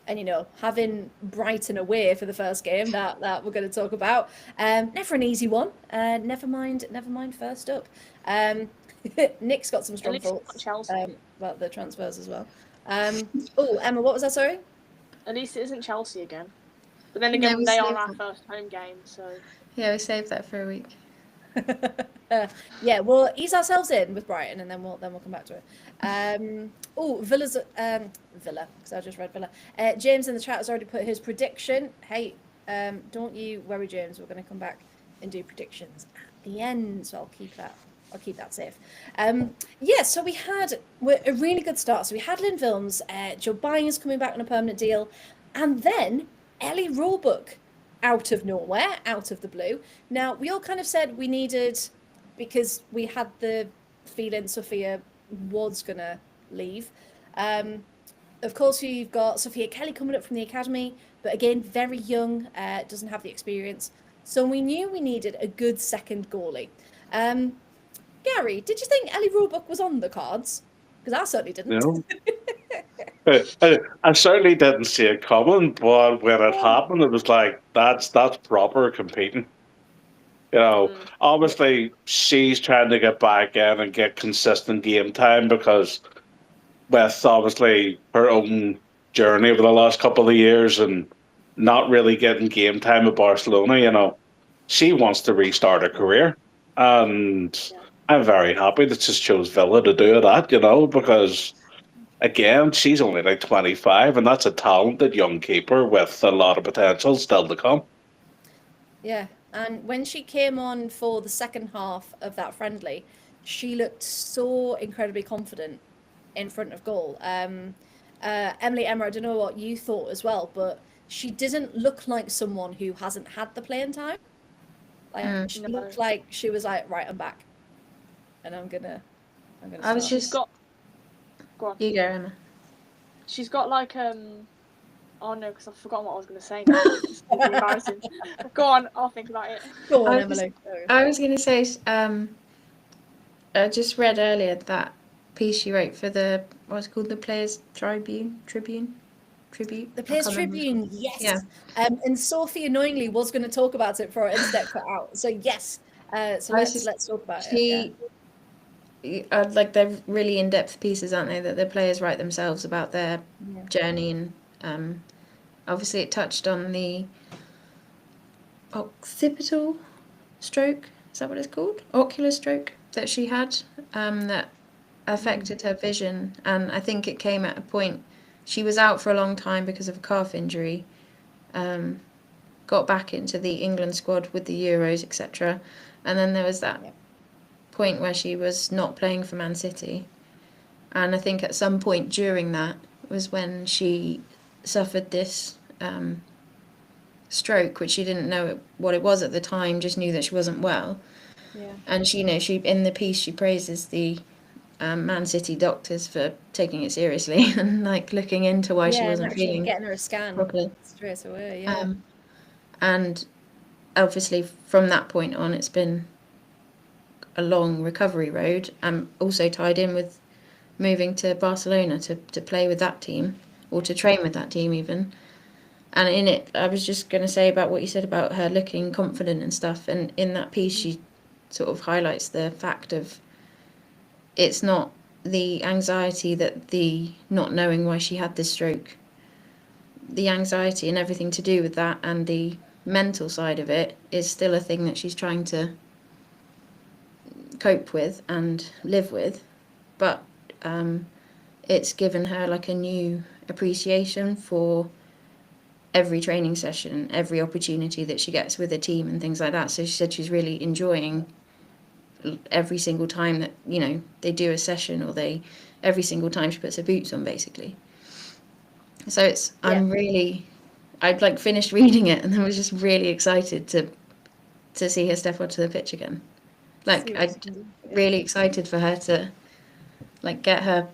And, you know, having Brighton away for the first game that we're going to talk about, never an easy one. Never mind first up. Nick's got some strong thoughts about the transfers as well. Emma, what was that, sorry? At least it isn't Chelsea again. But then again, they are our first home game, so... Yeah, we saved that for a week. Yeah, we'll ease ourselves in with Brighton, and then we'll come back to it. Villa's Villa, because I just read Villa. James in the chat has already put his prediction. Hey, don't you worry, James. We're going to come back and do predictions at the end, so I'll keep that safe. So we had a really good start. So we had Lynn Films, Joe Byers coming back on a permanent deal, and then Ellie Roebuck out of nowhere, out of the blue. Now, we all kind of said we needed, because we had the feeling Sophia was going to leave. Of course, you've got Sophia Kelly coming up from the academy, but again, very young, doesn't have the experience. So we knew we needed a good second goalie. Gary, did you think Ellie Roebuck was on the cards? Because I certainly didn't. No. I certainly didn't see it coming, but when it happened, it was like that's proper competing. Obviously she's trying to get back in and get consistent game time because with obviously her own journey over the last couple of years and not really getting game time at Barcelona, she wants to restart her career. And I'm very happy that she chose Villa to do that, because again, she's only like 25 and that's a talented young keeper with a lot of potential still to come. Yeah, and when she came on for the second half of that friendly, she looked so incredibly confident in front of goal. Emily, Emma, I don't know what you thought as well, but she didn't look like someone who hasn't had the playing time. She looked like she was like, right, I'm back, and I'm gonna. I was just. Go on. You go, Emma. She's got like Oh no, because I've forgotten what I was going to say now. It's really embarrassing. Go on, I'll think about it. Go on, Emily. I was going to say, I just read earlier that piece she wrote for what's it called, the Players Tribute. The Players Tribune, yes. Yeah. And Sophie annoyingly was going to talk about it for our internet cut out. So yes, let's talk about it. Yeah. Like they're really in-depth pieces, aren't they? That the players write themselves about their journey, and obviously it touched on the occipital stroke. Is that what it's called? Ocular stroke that she had, that affected her vision, and I think it came at a point. She was out for a long time because of a calf injury. Got back into the England squad with the Euros, etc. And then there was that point where she was not playing for Man City. And I think at some point during that was when she suffered this stroke, which she didn't know what it was at the time, just knew that she wasn't well. Yeah. And she in the piece she praises the Man City doctors for taking it seriously and like looking into why she wasn't feeling getting her a scan properly straight away. And obviously from that point on, it's been a long recovery road. I'm also tied in with moving to Barcelona to play with that team, or to train with that team even. And in it, I was just going to say about what you said about her looking confident and stuff. And in that piece, she sort of highlights the fact of it's not the anxiety that the not knowing why she had this stroke. The anxiety and everything to do with that and the mental side of it is still a thing that she's trying to cope with and live with. But it's given her like a new appreciation for every training session, every opportunity that she gets with a team and things like that. So she said she's really enjoying every single time that they do a session, or every single time she puts her boots on, basically. So it's I'd like finished reading it and then was just really excited to see her step onto the pitch again. Like I'm really excited for her to like get her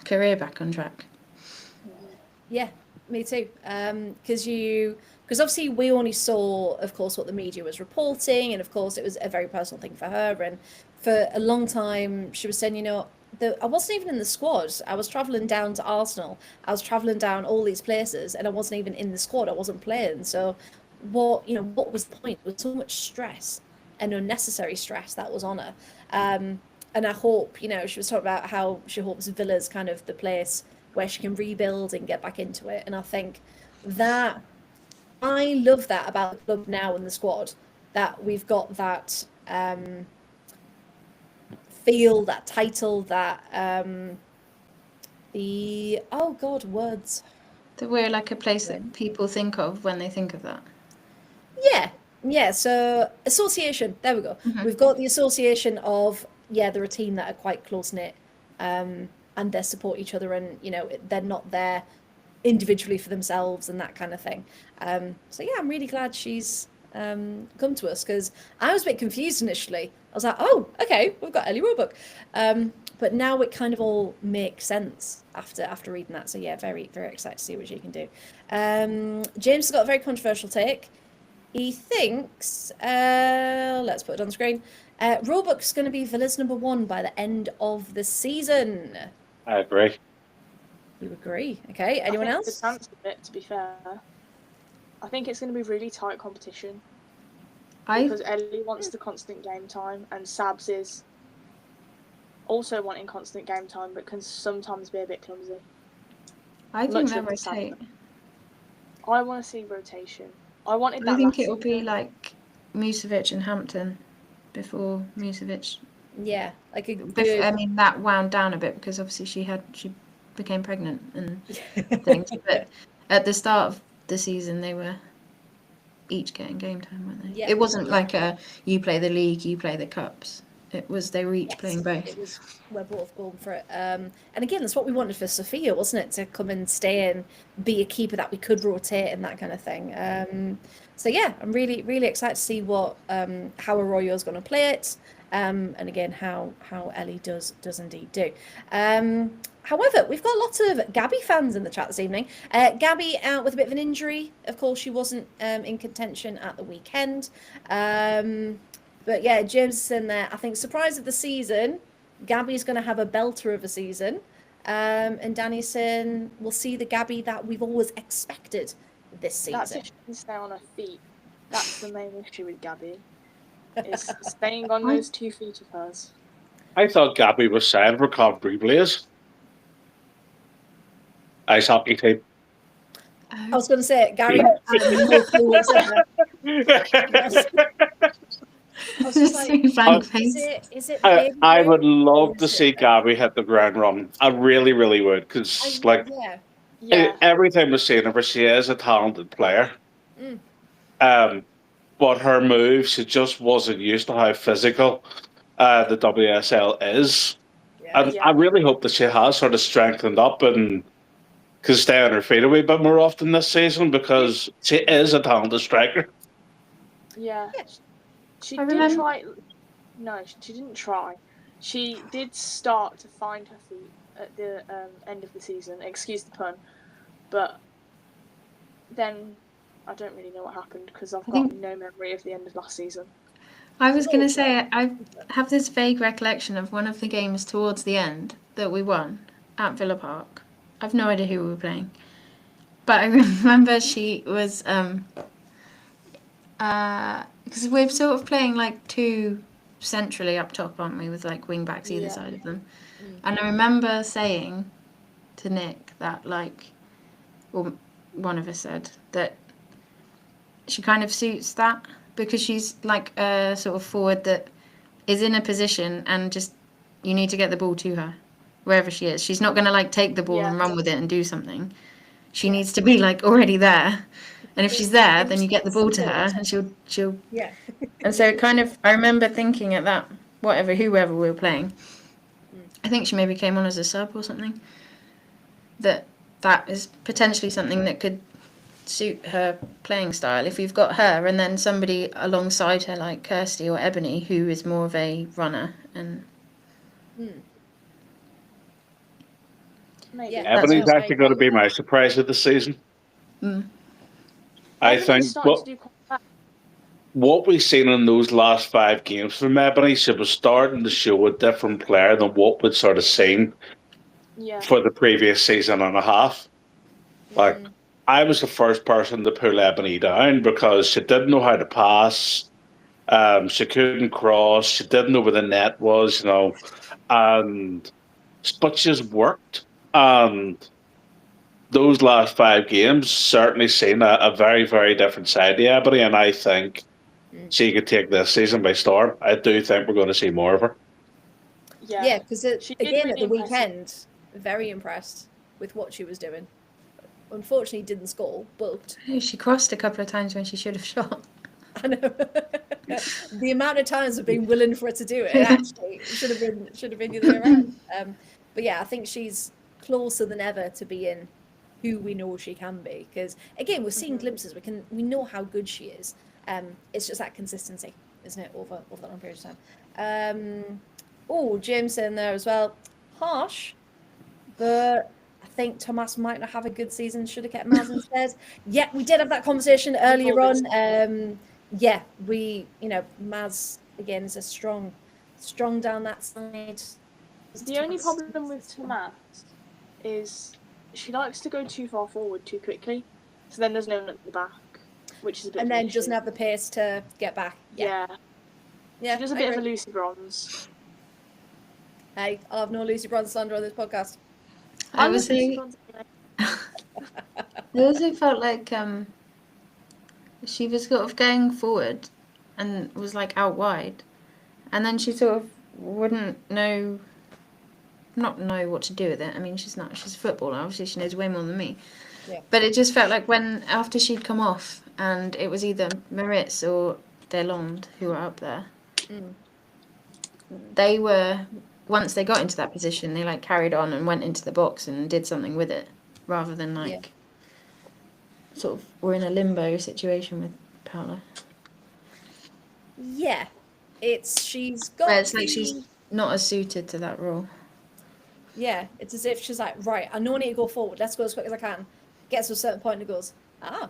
career back on track. Yeah, me too. Because obviously we only saw, of course, what the media was reporting, and of course it was a very personal thing for her. And for a long time, she was saying, I wasn't even in the squad. I was traveling down to Arsenal. I was traveling down all these places, and I wasn't even in the squad. I wasn't playing. So, what was the point? There was so much stress and unnecessary stress that was on her. And I hope, she was talking about how she hopes Villa's kind of the place where she can rebuild and get back into it. And I think that I love that about the club now and the squad, that we've got that feel, that title, that words. That we're like a place that people think of when they think of that. Yeah. So association. There we go. Mm-hmm. We've got the association of they're a team that are quite close knit, and they support each other, and they're not there individually for themselves and that kind of thing. So yeah, I'm really glad she's come to us, because I was a bit confused initially. I was like, oh, okay, we've got Ellie Roebuck. But now it kind of all makes sense after reading that. So yeah, very, very excited to see what she can do. James has got a very controversial take. He thinks, let's put it on the screen, Roebuck's going to be Villa's #1 by the end of the season. I agree. You agree? Okay, anyone else? The chance of it, to be fair. I think it's going to be really tight competition. Because Ellie wants the constant game time, and Sabs is also wanting constant game time, but can sometimes be a bit clumsy. I think they'll rotate. I want to see rotation. I wanted that. I think it will be like Musovic and Hampton before Musovic. Yeah, like a good... I mean, that wound down a bit because obviously she became pregnant and things. But at the start of the season, they were each getting game time, weren't they? Yeah. It wasn't like you play the league, you play the cups. It was they were each playing both. It was we're both going for it. And again, that's what we wanted for Sophia, wasn't it? To come and stay and be a keeper that we could rotate and that kind of thing. So yeah, I'm really, really excited to see what how Arroyo's going to play it. And again, how Ellie does indeed do. However, we've got lots of Gabby fans in the chat this evening. Gabby out with a bit of an injury. Of course, she wasn't in contention at the weekend. But yeah, James is in there. I think surprise of the season, Gabby's going to have a belter of a season. And Danny's saying we'll see the Gabby that we've always expected this season. That's if she can stay on her feet. That's the main issue with Gabby. Is staying on those 2 feet of hers. I thought Gabby was signed for Coventry Blaze. Ice hockey team. I was going to say, Gary, no clue what's in there. I would love to see Gabby hit the ground running. I really, really would, because everything we're seeing of her, she is a talented player. But her moves, she just wasn't used to how physical the WSL is. And I really hope that she has sort of strengthened up and can stay on her feet a wee bit more often this season, because she is a talented striker. Yeah. She did try. No, she didn't try. She did start to find her feet at the end of the season. Excuse the pun. But then I don't really know what happened, because I've got no memory of the end of last season. I was going to say, I have this vague recollection of one of the games towards the end that we won at Villa Park. I've no idea who we were playing. But I remember she was... because we're sort of playing like 2 centrally up top, aren't we, with like wing backs either side of them. And I remember saying to Nick that or one of us said that she kind of suits that, because she's like a sort of forward that is in a position and just you need to get the ball to her wherever she is. She's not going to like take the ball and run with it and do something. She needs to be like already there. And if she's there, then you get the ball to her, and she'll. Yeah. And so it kind of, I remember thinking at that, whoever we were playing, I think she maybe came on as a sub or something, that is potentially something that could suit her playing style. If we've got her and then somebody alongside her like Kirsty or Ebony, who is more of a runner and. Maybe. Ebony's actually going to be my surprise of the season. I think what we've seen in those last 5 games from Ebony, she was starting to show a different player than what we'd sort of seen for the previous season and a half. Like, I was the first person to pull Ebony down because she didn't know how to pass. She couldn't cross. She didn't know where the net was, but she's worked. And those last 5 games certainly seen a very, very different side to Ebony, and I think she could take this season by storm. I do think we're going to see more of her. Yeah, because again at the weekend, very impressed with what she was doing. Unfortunately, didn't score, but she crossed a couple of times when she should have shot. I know. The amount of times of being willing for her to do it, actually, should have been the other way around. But yeah, I think she's closer than ever to being who we know she can be. Because again, we're seeing glimpses. We know how good she is. It's just that consistency, isn't it, over that long period of time. James in there as well. Harsh, but I think Thomas might not have a good season. Should have kept Maz instead. Yeah, we did have that conversation earlier on. Maz again is a strong down that side. The only problem with Thomas is she likes to go too far forward too quickly, so then there's no one at the back, which is a bit. And then doesn't have the pace to get back. Yeah. She does a bit of a Lucy Bronze. Hey, I'll have no Lucy Bronze slander on this podcast. I also felt like she was sort of going forward and was like out wide, and then she sort of wouldn't not know what to do with it. I mean, she's a footballer, obviously she knows way more than me. Yeah. But it just felt like after she'd come off and it was either Maritz or Delonde who were up there, they were, once they got into that position, they like carried on and went into the box and did something with it, rather than sort of we're in a limbo situation with Paula. Yeah, she's got. Where it's like she's not as suited to that role. Yeah, it's as if she's like, right, I know I need to go forward. Let's go as quick as I can. Gets to a certain point and goes, I'm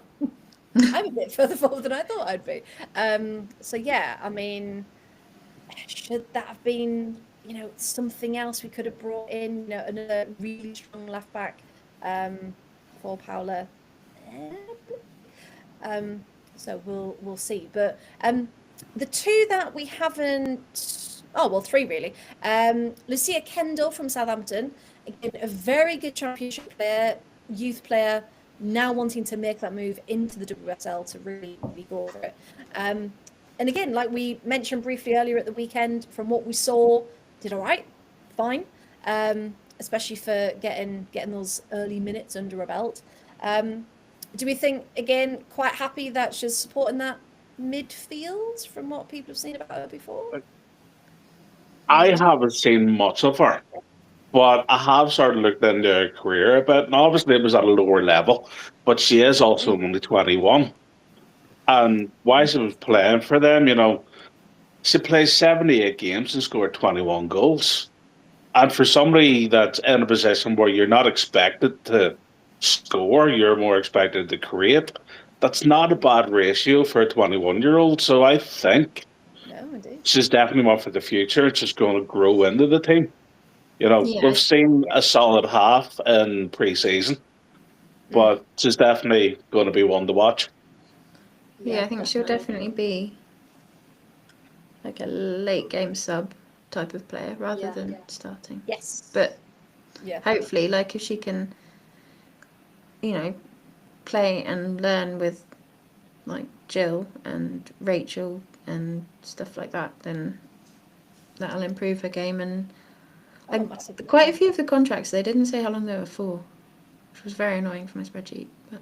a bit further forward than I thought I'd be. So yeah, I mean, should that have been, something else we could have brought in, another really strong left back for Paula. So we'll see. But the two that we haven't. Oh, well, three really. Lucia Kendall from Southampton, again, a very good championship player, youth player, now wanting to make that move into the WSL to really, really go for it. And again, like we mentioned briefly earlier at the weekend, from what we saw, did all right, fine, especially for getting those early minutes under her belt. Do we think, again, quite happy that she's supporting that midfield from what people have seen about her before? I haven't seen much of her, but I have sort of looked into her career a bit, and obviously it was at a lower level, but she is also only 21. And while she was playing for them, she played 78 games and scored 21 goals. And for somebody that's in a position where you're not expected to score, you're more expected to create, that's not a bad ratio for a 21-year-old. So I think she's definitely one for the future. It's just going to grow into the team. We've seen a solid half in pre-season, but she's definitely going to be one to watch. Yeah, I think she'll definitely be like a late game sub type of player rather than starting. Yes. But hopefully, like if she can, play and learn with like Jill and Rachel and stuff like that, then that'll improve her game. And quite a few of the contracts, they didn't say how long they were for, which was very annoying for my spreadsheet. But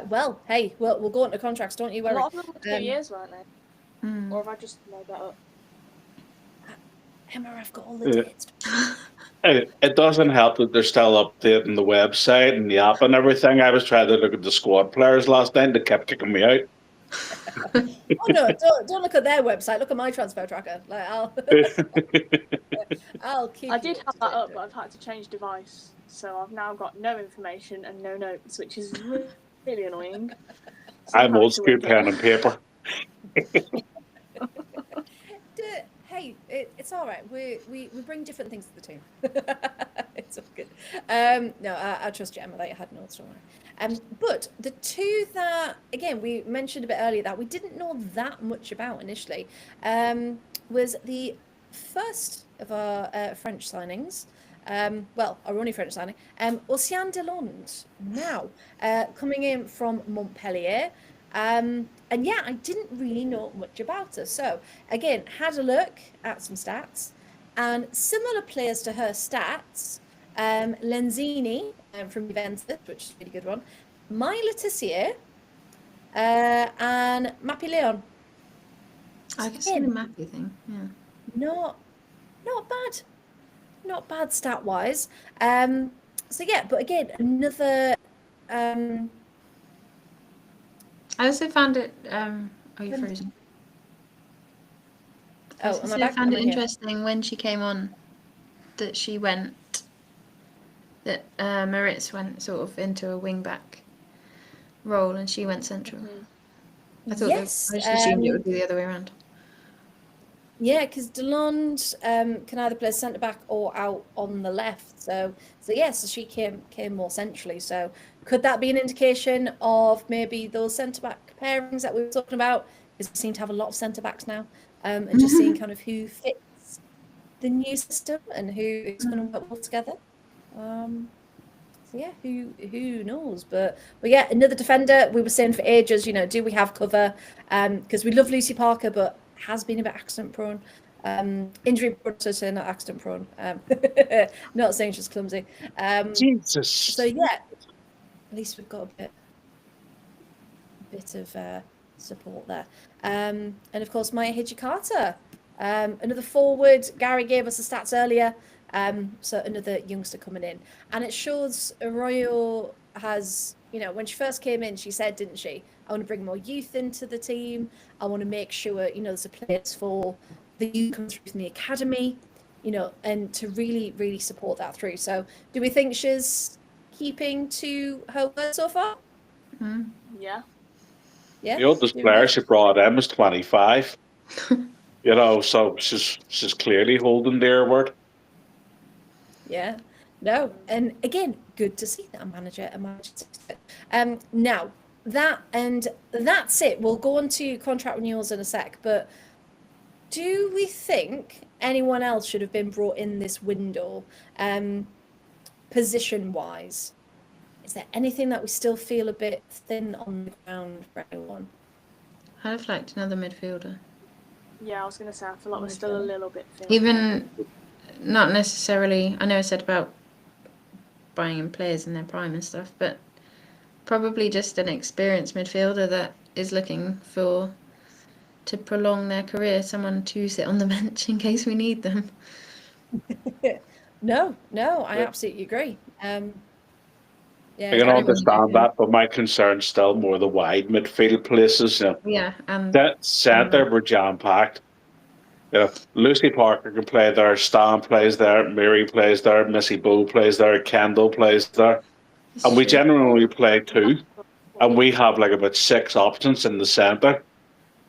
well, hey, we'll go into contracts, don't you worry. A lot of them were 2 years, weren't they? Or have I just made that up? Emma, I've got all the dates. It doesn't help that they're still updating the website and the app and everything. I was trying to look at the squad players last night, and they kept kicking me out. Oh no! Don't look at their website. Look at my transfer tracker. Like I'll keep. I did have that up, but I've had to change device, so I've now got no information and no notes, which is really annoying. So I'm old school pen and paper. Hey, it's all right. We bring different things to the team. It's all good. No, I trust you, Emma, that you had notes, don't worry. But the two that, again, we mentioned a bit earlier that we didn't know that much about initially, was the first of our French signings. Well, our only French signing, Océane Delonde, now coming in from Montpellier. And yeah, I didn't really know much about her. So again, had a look at some stats, and similar players to her stats, Lenzini from Juventus, which is a really good one, Mai Letitia, and Mappy Leon. I can see the Mappy thing, yeah. Not bad stat-wise. So yeah, but again, another. I also found it. Are you frozen? I Oh, am I also back? found Am it I here? interesting when she came on that she went. That Maritz went sort of into a wing back role and she went central. I thought Yes. I just assumed it would be the other way around. Yeah, because Delond can either play centre back or out on the left. So yeah, so she came more centrally. So could that be an indication of maybe those centre back pairings that we were talking about? Because we seem to have a lot of centre backs now, and just seeing kind of who fits the new system and who is going to work well together. So yeah, who knows? But yeah, another defender. We were saying for ages, do we have cover? Because we love Lucy Parker, but has been a bit accident prone. Injury prone, so say not accident prone. Not saying she's clumsy. Jesus. So yeah, at least we've got a bit of support there. And of course, Maya Hijikata, another forward. Gary gave us the stats earlier. So another youngster coming in, and it shows Arroyo has, when she first came in, she said, didn't she? I want to bring more youth into the team. I want to make sure, there's a place for the youth comes through from the academy, and to really, really support that through. So do we think she's keeping to her word so far? Yeah. Yeah. The oldest player she brought in was 25. So she's clearly holding their word. Yeah. No. And again, good to see that a manager. Now that's it. We'll go on to contract renewals in a sec, but do we think anyone else should have been brought in this window, position wise? Is there anything that we still feel a bit thin on the ground for anyone? I'd have liked another midfielder. Yeah, I was going to say, I feel like we're still a little bit thin. Even not necessarily, I know I said about buying in players in their prime and stuff, but probably just an experienced midfielder that is looking to prolong their career, someone to sit on the bench in case we need them. No, I absolutely agree. Yeah, I can understand that, but my concern's still more the wide midfield places. Yeah, and that centre were jam packed. Lucy Parker can play there, Stan plays there, Mary plays there, Missy Bow plays there, Kendall plays there, and we generally play two, and we have like about 6 options in the centre.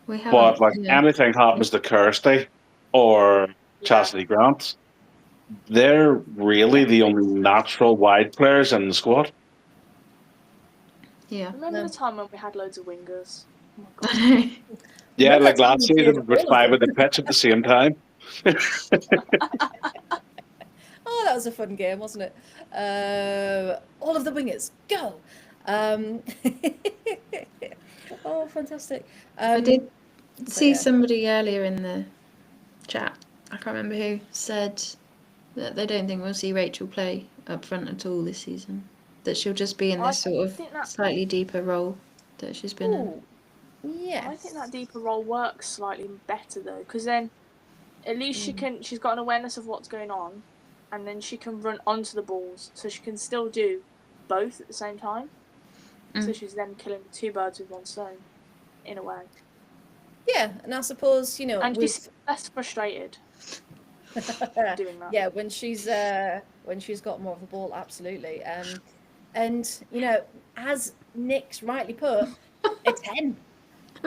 But like anything happens to Kirsty or Chastity Grant, they're really the only natural wide players in the squad. Yeah. Remember the time when we had loads of wingers? Oh my God. Yeah, like last season, with 5 at the pitch at the same time. Oh, that was a fun game, wasn't it? All of the wingers, go! Oh, fantastic. I did see somebody earlier in the chat, I can't remember who, said that they don't think we'll see Rachel play up front at all this season. That she'll just be in this sort of slightly deeper role that she's been in. Yes. I think that deeper role works slightly better though, because then at least she's got an awareness of what's going on, and then she can run onto the balls, so she can still do both at the same time. So she's then killing 2 birds with 1 stone, in a way. Yeah, and I suppose, and she's less frustrated doing that. Yeah, when she's got more of the ball, absolutely. And as Nick's rightly put, a 10.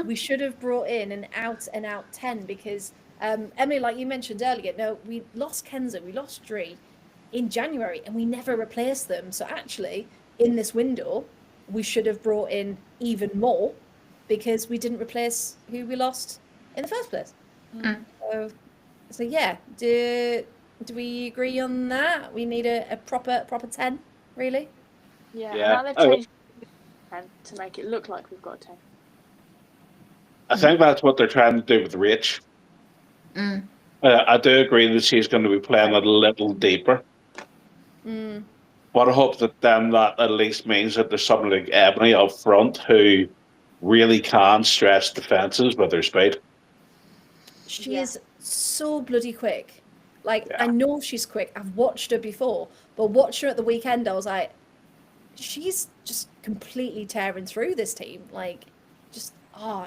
We should have brought in an out and out 10 because Emily, like you mentioned earlier, no, we lost Kenza, we lost Dree in January, and we never replaced them. So actually, in this window, we should have brought in even more because we didn't replace who we lost in the first place. So yeah, do we agree on that? We need a proper 10, really? Yeah. Now they've changed 10 to make it look like we've got a 10. I think that's what they're trying to do with Rach. I do agree that she's going to be playing a little deeper. But I hope that that at least means that there's somebody like Ebony up front who really can stretch defences with her speed. She is so bloody quick. Like, Yeah. I know she's quick. I've watched her before, but watching her at the weekend, I was like, she's just completely tearing through this team. Like, just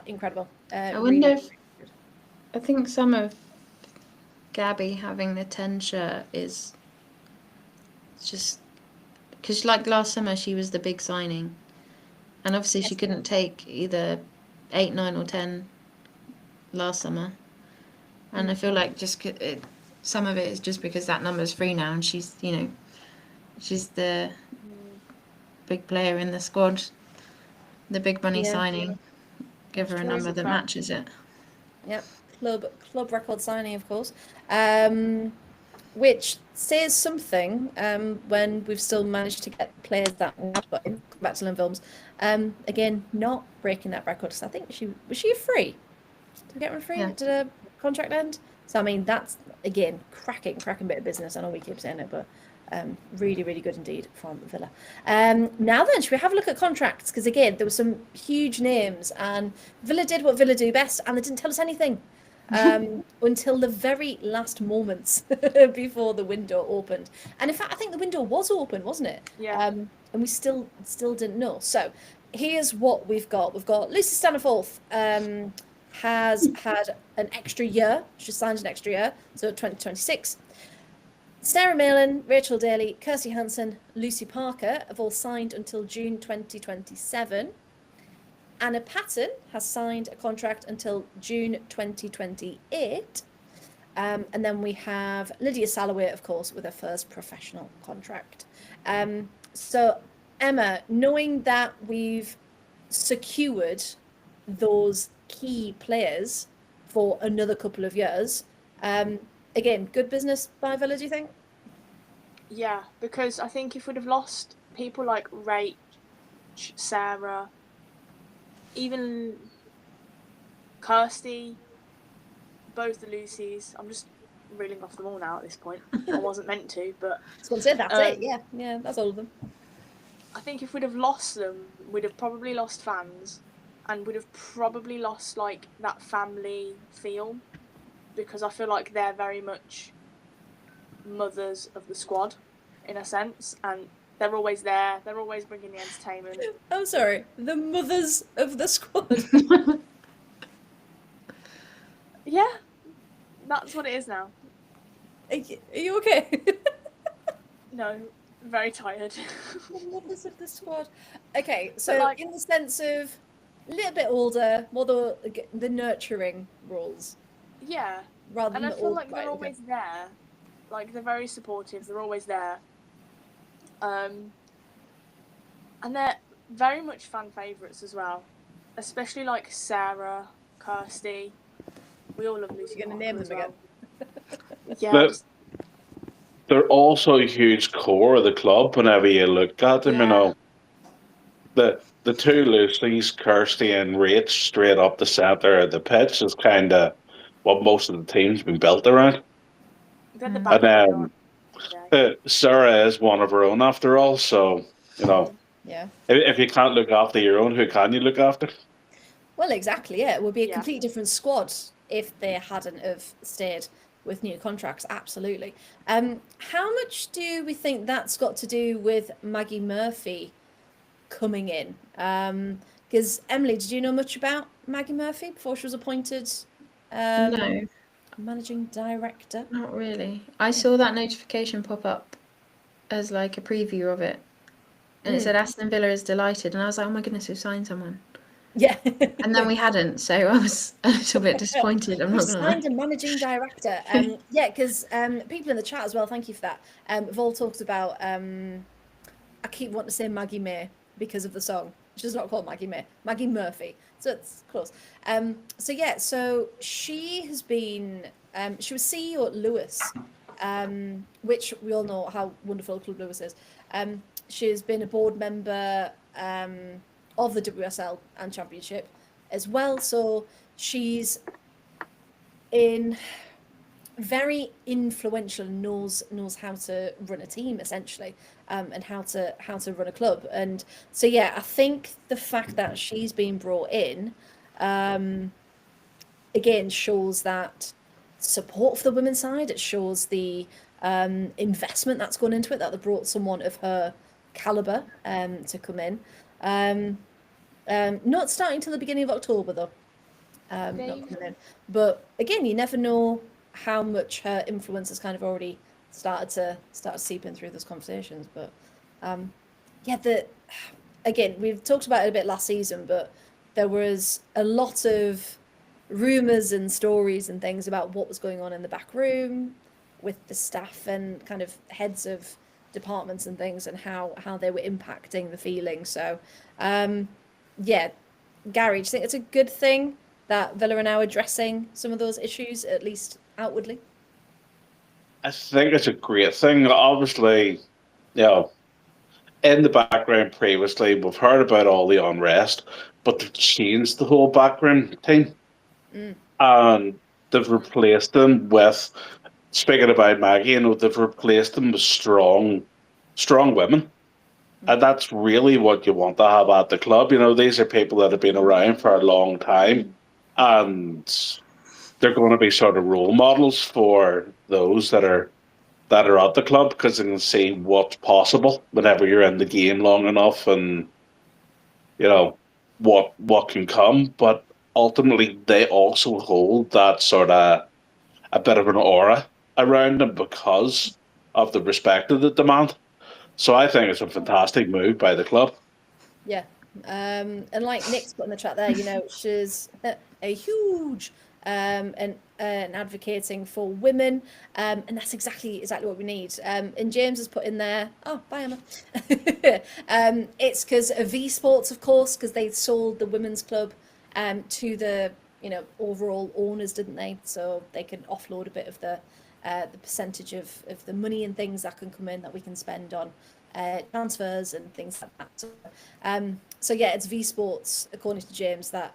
incredible. I Really, wonder if really good. I think some of Gabby having the 10 shirt is just because, like, last summer she was the big signing, and obviously she Yes. couldn't take either 8, 9, or 10 last summer, and I feel like some of it is just because that number's free now, and she's she's the big player in the squad, the big money Yeah. signing. Give her a true. number that matches it. Yep. Club record signing, of course. Which says something when we've still managed to get players that we have got in. Come back to Lynn Films. Again, not breaking that record because I think was she free? Did we get one free? Yeah. Did a contract end? So I mean, that's again cracking bit of business. I know we keep saying it, but really, really good indeed from Villa. Now then, should we have a look at contracts? Because again, there were some huge names, and Villa did what Villa do best, and they didn't tell us anything until the very last moments before the window opened. And in fact, I think the window was open, wasn't it? Yeah. And we still didn't know. So here's what we've got. We've got Lucy Staniforth has had an extra year. She signed an extra year, so 2026. Sarah Malin, Rachel Daly, Kirsty Hansen, Lucy Parker have all signed until June 2027. Anna Patton has signed a contract until June 2028. And then we have Lydia Salloway, of course, with her first professional contract. So, Emma, knowing that we've secured those key players for another couple of years, again, good business by Villa, do you think? Yeah, because I think if we'd have lost people like Rach, Sarah, even Kirsty, both the Lucys, I'm just reeling off them all now at this point. I wasn't meant to, but I was going to say that's it. Yeah, that's all of them. I think if we'd have lost them, we'd have probably lost fans, and we'd have probably lost like that family feel, because I feel like they're very much mothers of the squad in a sense, and they're always there. They're always bringing the entertainment. I'm sorry, the mothers of the squad. Yeah, that's what it is now. Are you okay? No, very tired. The mothers of the squad. Okay, so like, in the sense of a little bit older, more the nurturing roles. Yeah, rather and than I feel old, like they're always there. Like, they're very supportive. They're always there. And they're very much fan favourites as well, especially like Sarah, Kirsty. We all love Lucy. You're gonna name them again. Yeah. They're also a huge core of the club whenever you look at them, you know. The two Lucys, Kirsty and Rach, straight up the centre of the pitch is kind of what most of the team's been built around. They're the And then Sarah is one of her own after all, so, you know, yeah. If you can't look after your own, who can you look after? Well, exactly, yeah. It would be a completely different squad if they hadn't have stayed with new contracts, absolutely. How much do we think that's got to do with Maggie Murphy coming in? Because Emily, did you know much about Maggie Murphy before she was appointed No, managing director? not really. I saw that notification pop up as like a preview of it, and it said Aston Villa is delighted, and I was like, oh my goodness, we've signed someone. Yeah. And then we hadn't, so I was a little bit disappointed. I'm We not gonna lie. signed a managing director. Yeah, because people in the chat as well, thank you for that. Have all talked about, I keep wanting to say Maggie May because of the song. She's not called Maggie May, Maggie Murphy. So it's close. So yeah, so she has been, she was CEO at Lewis, which we all know how wonderful Club Lewis is. She's been a board member of the WSL and Championship as well. So she's very influential, knows how to run a team essentially, and how to run a club. And so yeah, I think the fact that she's been brought in again shows that support for the women's side. It shows the investment that's gone into it, that they brought someone of her caliber to come in. Not starting till the beginning of October though. Not coming in. But again, you never know how much her influence has kind of already started to seep in through those conversations. But again, we've talked about it a bit last season, but there was a lot of rumors and stories and things about what was going on in the back room with the staff and kind of heads of departments and things, and how they were impacting the feeling. So yeah, Gary, do you think it's a good thing that Villa are now addressing some of those issues, at least outwardly? I think it's a great thing. Obviously, in the background previously, we've heard about all the unrest, but they've changed the whole background team. And they've replaced them with, speaking about Maggie, they've replaced them with strong women. And that's really what you want to have at the club. These are people that have been around for a long time, and they're going to be sort of role models for those that are at the club, because they can see what's possible whenever you're in the game long enough, and what can come. But ultimately, they also hold that sort of a bit of an aura around them because of the respect that they demand. So I think it's a fantastic move by the club. Yeah. And like Nick's put in the chat there, she's a huge and advocating for women, and that's exactly what we need. And James has put in there, oh, bye Emma. It's because of V Sports, of course, because they sold the women's club to the overall owners, didn't they? So they can offload a bit of the percentage of the money and things that can come in that we can spend on transfers and things like that. So yeah, it's V Sports, according to James, that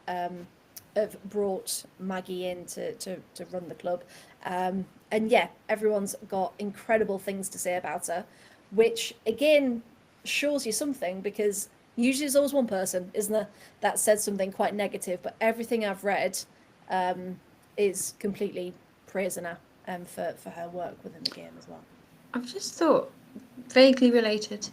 have brought Maggie in to run the club. And yeah, everyone's got incredible things to say about her, which again shows you something, because usually there's always one person, isn't there, that said something quite negative, but everything I've read is completely praising her for her work within the game as well. I've just thought, vaguely related,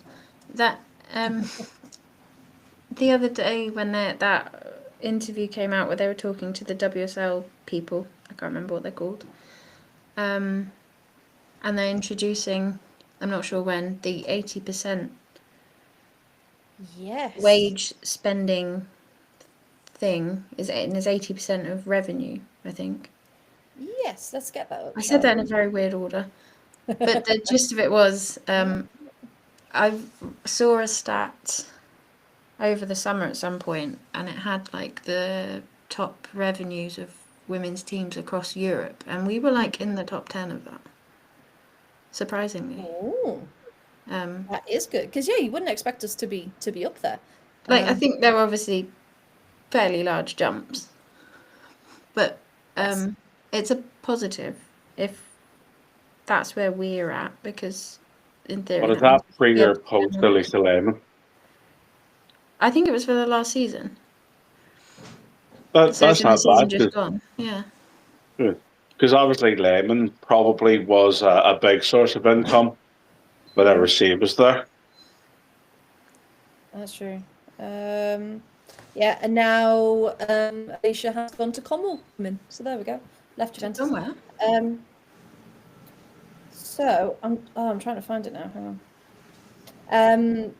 that the other day when that interview came out where they were talking to the WSL people, I can't remember what they're called, and they're introducing, I'm not sure when, the 80% wage spending thing is 80% of revenue, I think. Yes, let's get that up. I said that in a very weird order, but the gist of it was, I saw a stat over the summer at some point, and it had like the top revenues of women's teams across Europe, and we were like in the top 10 of that, surprisingly. Oh, that is good, because yeah, you wouldn't expect us to be up there. I think there were obviously fairly large jumps, but it's a positive if that's where we're at, because in theory. But is that pre or post Elisa Lemon? I think it was for the last season. That's not bad. Just gone. Yeah. Because obviously Lemon probably was a big source of income whenever she was there. That's true. Yeah, and now Alicia has gone to Cornwall Women, so there we go. Left Juventus. Somewhere. So I'm trying to find it now. Hang on.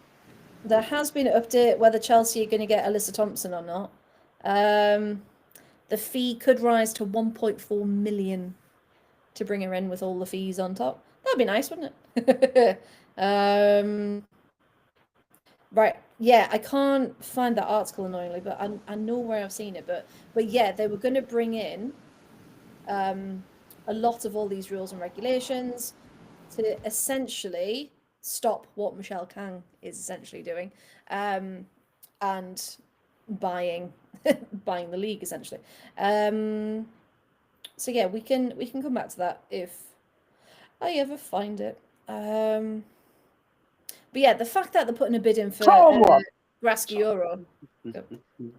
There has been an update whether Chelsea are going to get Alyssa Thompson or not. The fee could rise to 1.4 million to bring her in with all the fees on top. That'd be nice, wouldn't it? Right. Yeah, I can't find that article annoyingly, but I know where I've seen it. But yeah, they were going to bring in a lot of all these rules and regulations to essentially stop what Michelle Kang is essentially doing, and buying the league essentially. So yeah, we can come back to that if I ever find it. But yeah, the fact that they're putting a bid in for Grasky Euro. Are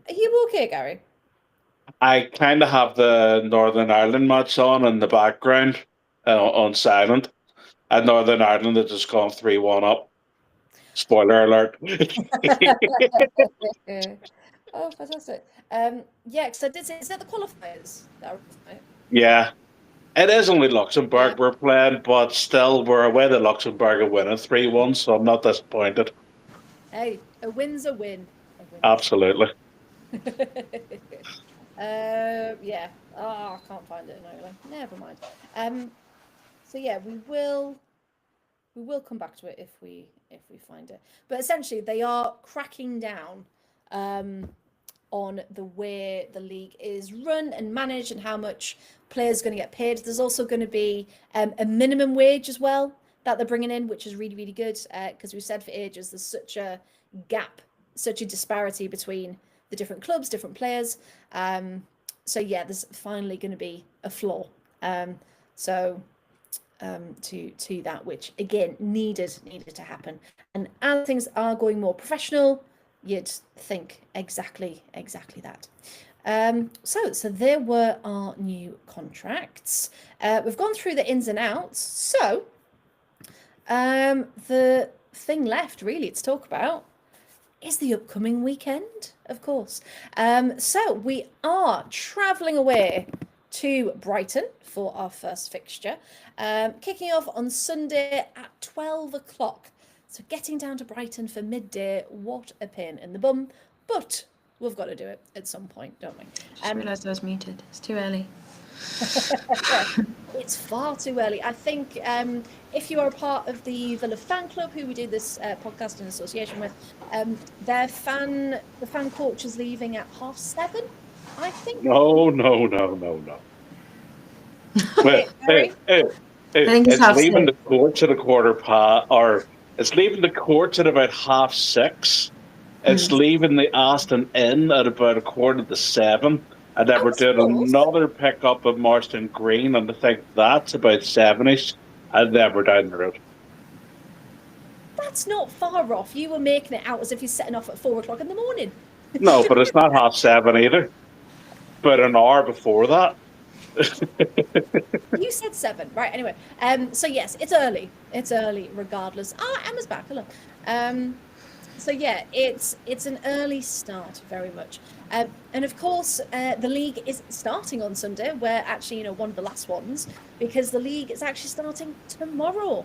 you okay, Gary? I kind of have the Northern Ireland match on in the background on silent. And Northern Ireland had just gone 3-1 up. Spoiler alert. Oh, fantastic. Yeah, because I did say, is that the qualifiers? That are, right? Yeah. It is only Luxembourg Yeah. we're playing, but still we're away to Luxembourg and winning 3-1, so I'm not disappointed. Hey, a win's a win. A win's Absolutely. a win. Yeah. Oh, I can't find it anyway. Never mind. So yeah, we will come back to it if we find it. But essentially, they are cracking down on the way the league is run and managed and how much players are going to get paid. There's also going to be a minimum wage as well that they're bringing in, which is really, really good because we've said for ages there's such a gap, such a disparity between the different clubs, different players. So yeah, there's finally going to be a floor. To that, which again needed to happen. And as things are going more professional, you'd think exactly that. So there were our new contracts. We've gone through the ins and outs. So the thing left really to talk about is the upcoming weekend, of course. So we are travelling away to Brighton for our first fixture, kicking off on Sunday at 12 o'clock. So getting down to Brighton for midday, what a pain in the bum, but we've got to do it at some point, don't we? Just realised I was muted. It's too early. It's far too early. I think if you are a part of the Villa fan club, who we do this podcast in association with, the fan coach is leaving at 7:30, I think. No. It's leaving the courts at a quarter past, or it's leaving the courts at about 6:30. It's leaving the Aston Inn at about 6:45. And then we're doing another pickup at Marston Green, and I think that's about 7ish. And then we're down the road. That's not far off. You were making it out as if you're setting off at 4 o'clock in the morning. No, but it's not 7:30 either. But an hour before that. You said 7, right? Anyway, so yes, it's early. It's early, regardless. Emma's back. Hello. So yeah, it's an early start, very much. And of course, the league is starting on Sunday. We're actually, one of the last ones, because the league is actually starting tomorrow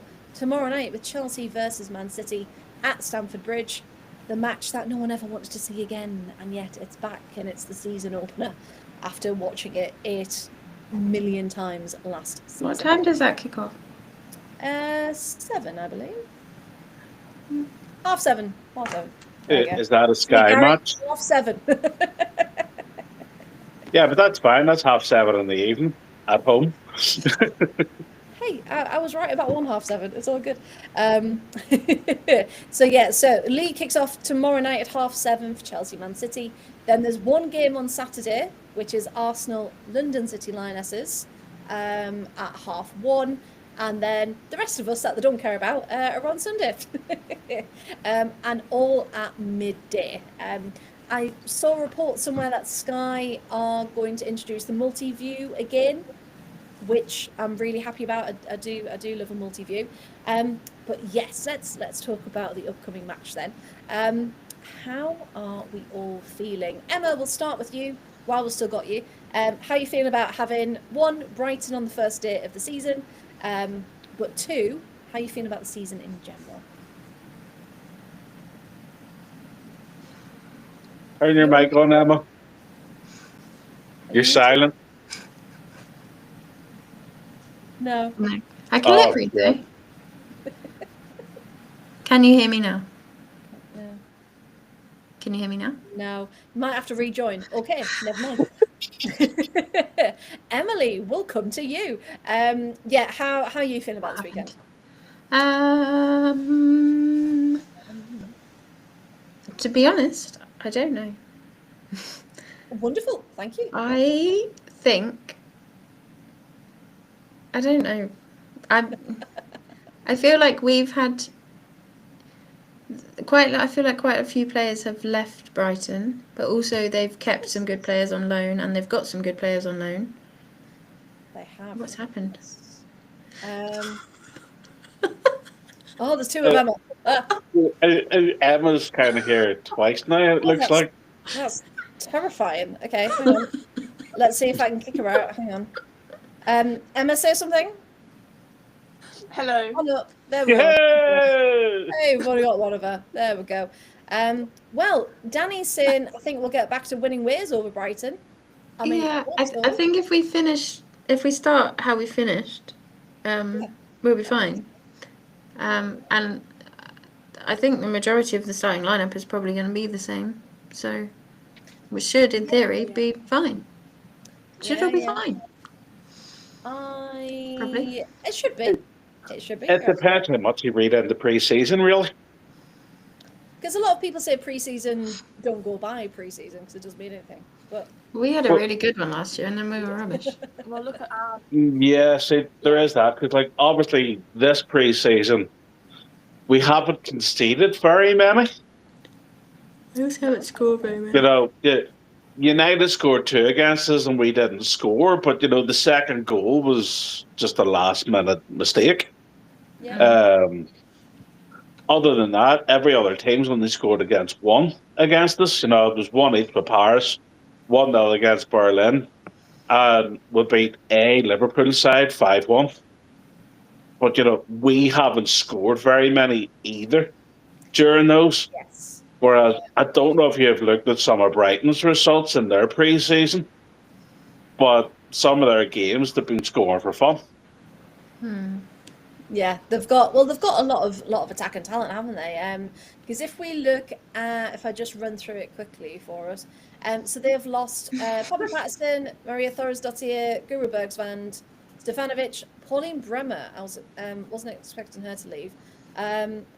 night with Chelsea versus Man City at Stamford Bridge. The match that no one ever wanted to see again, and yet it's back, and it's the season opener after watching it 8 million times last season. What time does that kick off? 7, I believe. 7:30. 7:30. Is that a Sky match? 7:30. Yeah, but that's fine. That's 7:30 in the evening at home. Hey, I was right about 7:30. It's all good. So league kicks off tomorrow night at 7:30 for Chelsea Man City. Then there's one game on Saturday, which is Arsenal London City Lionesses at 1:30. And then the rest of us that they don't care about are on Sunday. And all at midday. I saw a report somewhere that Sky are going to introduce the multi-view again, which I'm really happy about. I do love a multi-view. But yes, let's talk about the upcoming match then. How are we all feeling? Emma, we'll start with you while we've still got you. How are you feeling about having, 1, Brighton on the first day of the season, but 2, how are you feeling about the season in general? Turn your mic on, Emma. You're silent. No. I can live every day. Can you hear me now? No. Can you hear me now? No. You might have to rejoin. Okay, never mind. Emily, we'll come to you. How are you feeling about this weekend? To be honest, I don't know. Wonderful, thank you. I don't know. I feel like we've had I feel like quite a few players have left Brighton, but also they've kept some good players on loan, and they've got some good players on loan. They have. What's happened? Oh, there's two of Emma. Emma's kind of here twice now, it looks like. That's terrifying. Okay, hang on. Let's see if I can kick her out. Hang on. Emma, say something. Hello. On up. There we go. Hey, we've already got one of her. There we go. Well, Danny's saying I think we'll get back to winning ways over Brighton. I mean, Yeah, I think if we start how we finished, we'll be fine. And I think the majority of the starting lineup is probably going to be the same. So we should, in theory, be fine. Should all be fine. Probably. It should be. It should be. It depends how much you read into pre-season, really. Because a lot of people say pre-season don't go by pre-season because it doesn't mean anything. But we had a really good one last year, and then we were rubbish. Well, look at our. Yeah, see, there is that. Because, like, obviously, this pre-season, we haven't conceded very many. We also haven't scored very many. You know, United scored 2 against us and we didn't score, but, you know, the second goal was just a last-minute mistake. yeah. Other than that, every other team's only scored against us. You know, it was 1 each for Paris, 1-0 against Berlin, and we beat a Liverpool side 5-1. But, you know, we haven't scored very many either during those. Yes. Whereas, I don't know if you've looked at some of Brighton's results in their pre-season, but some of their games, they've been scoring for fun. Yeah, they've got a lot of attacking talent, haven't they? Because if we look at, if I just run through it quickly for us, so they have lost Poppy Patterson, Maria Thorisdottir, Guru Bergsvand, Stefanovic, Pauline Bremer. I wasn't expecting her to leave.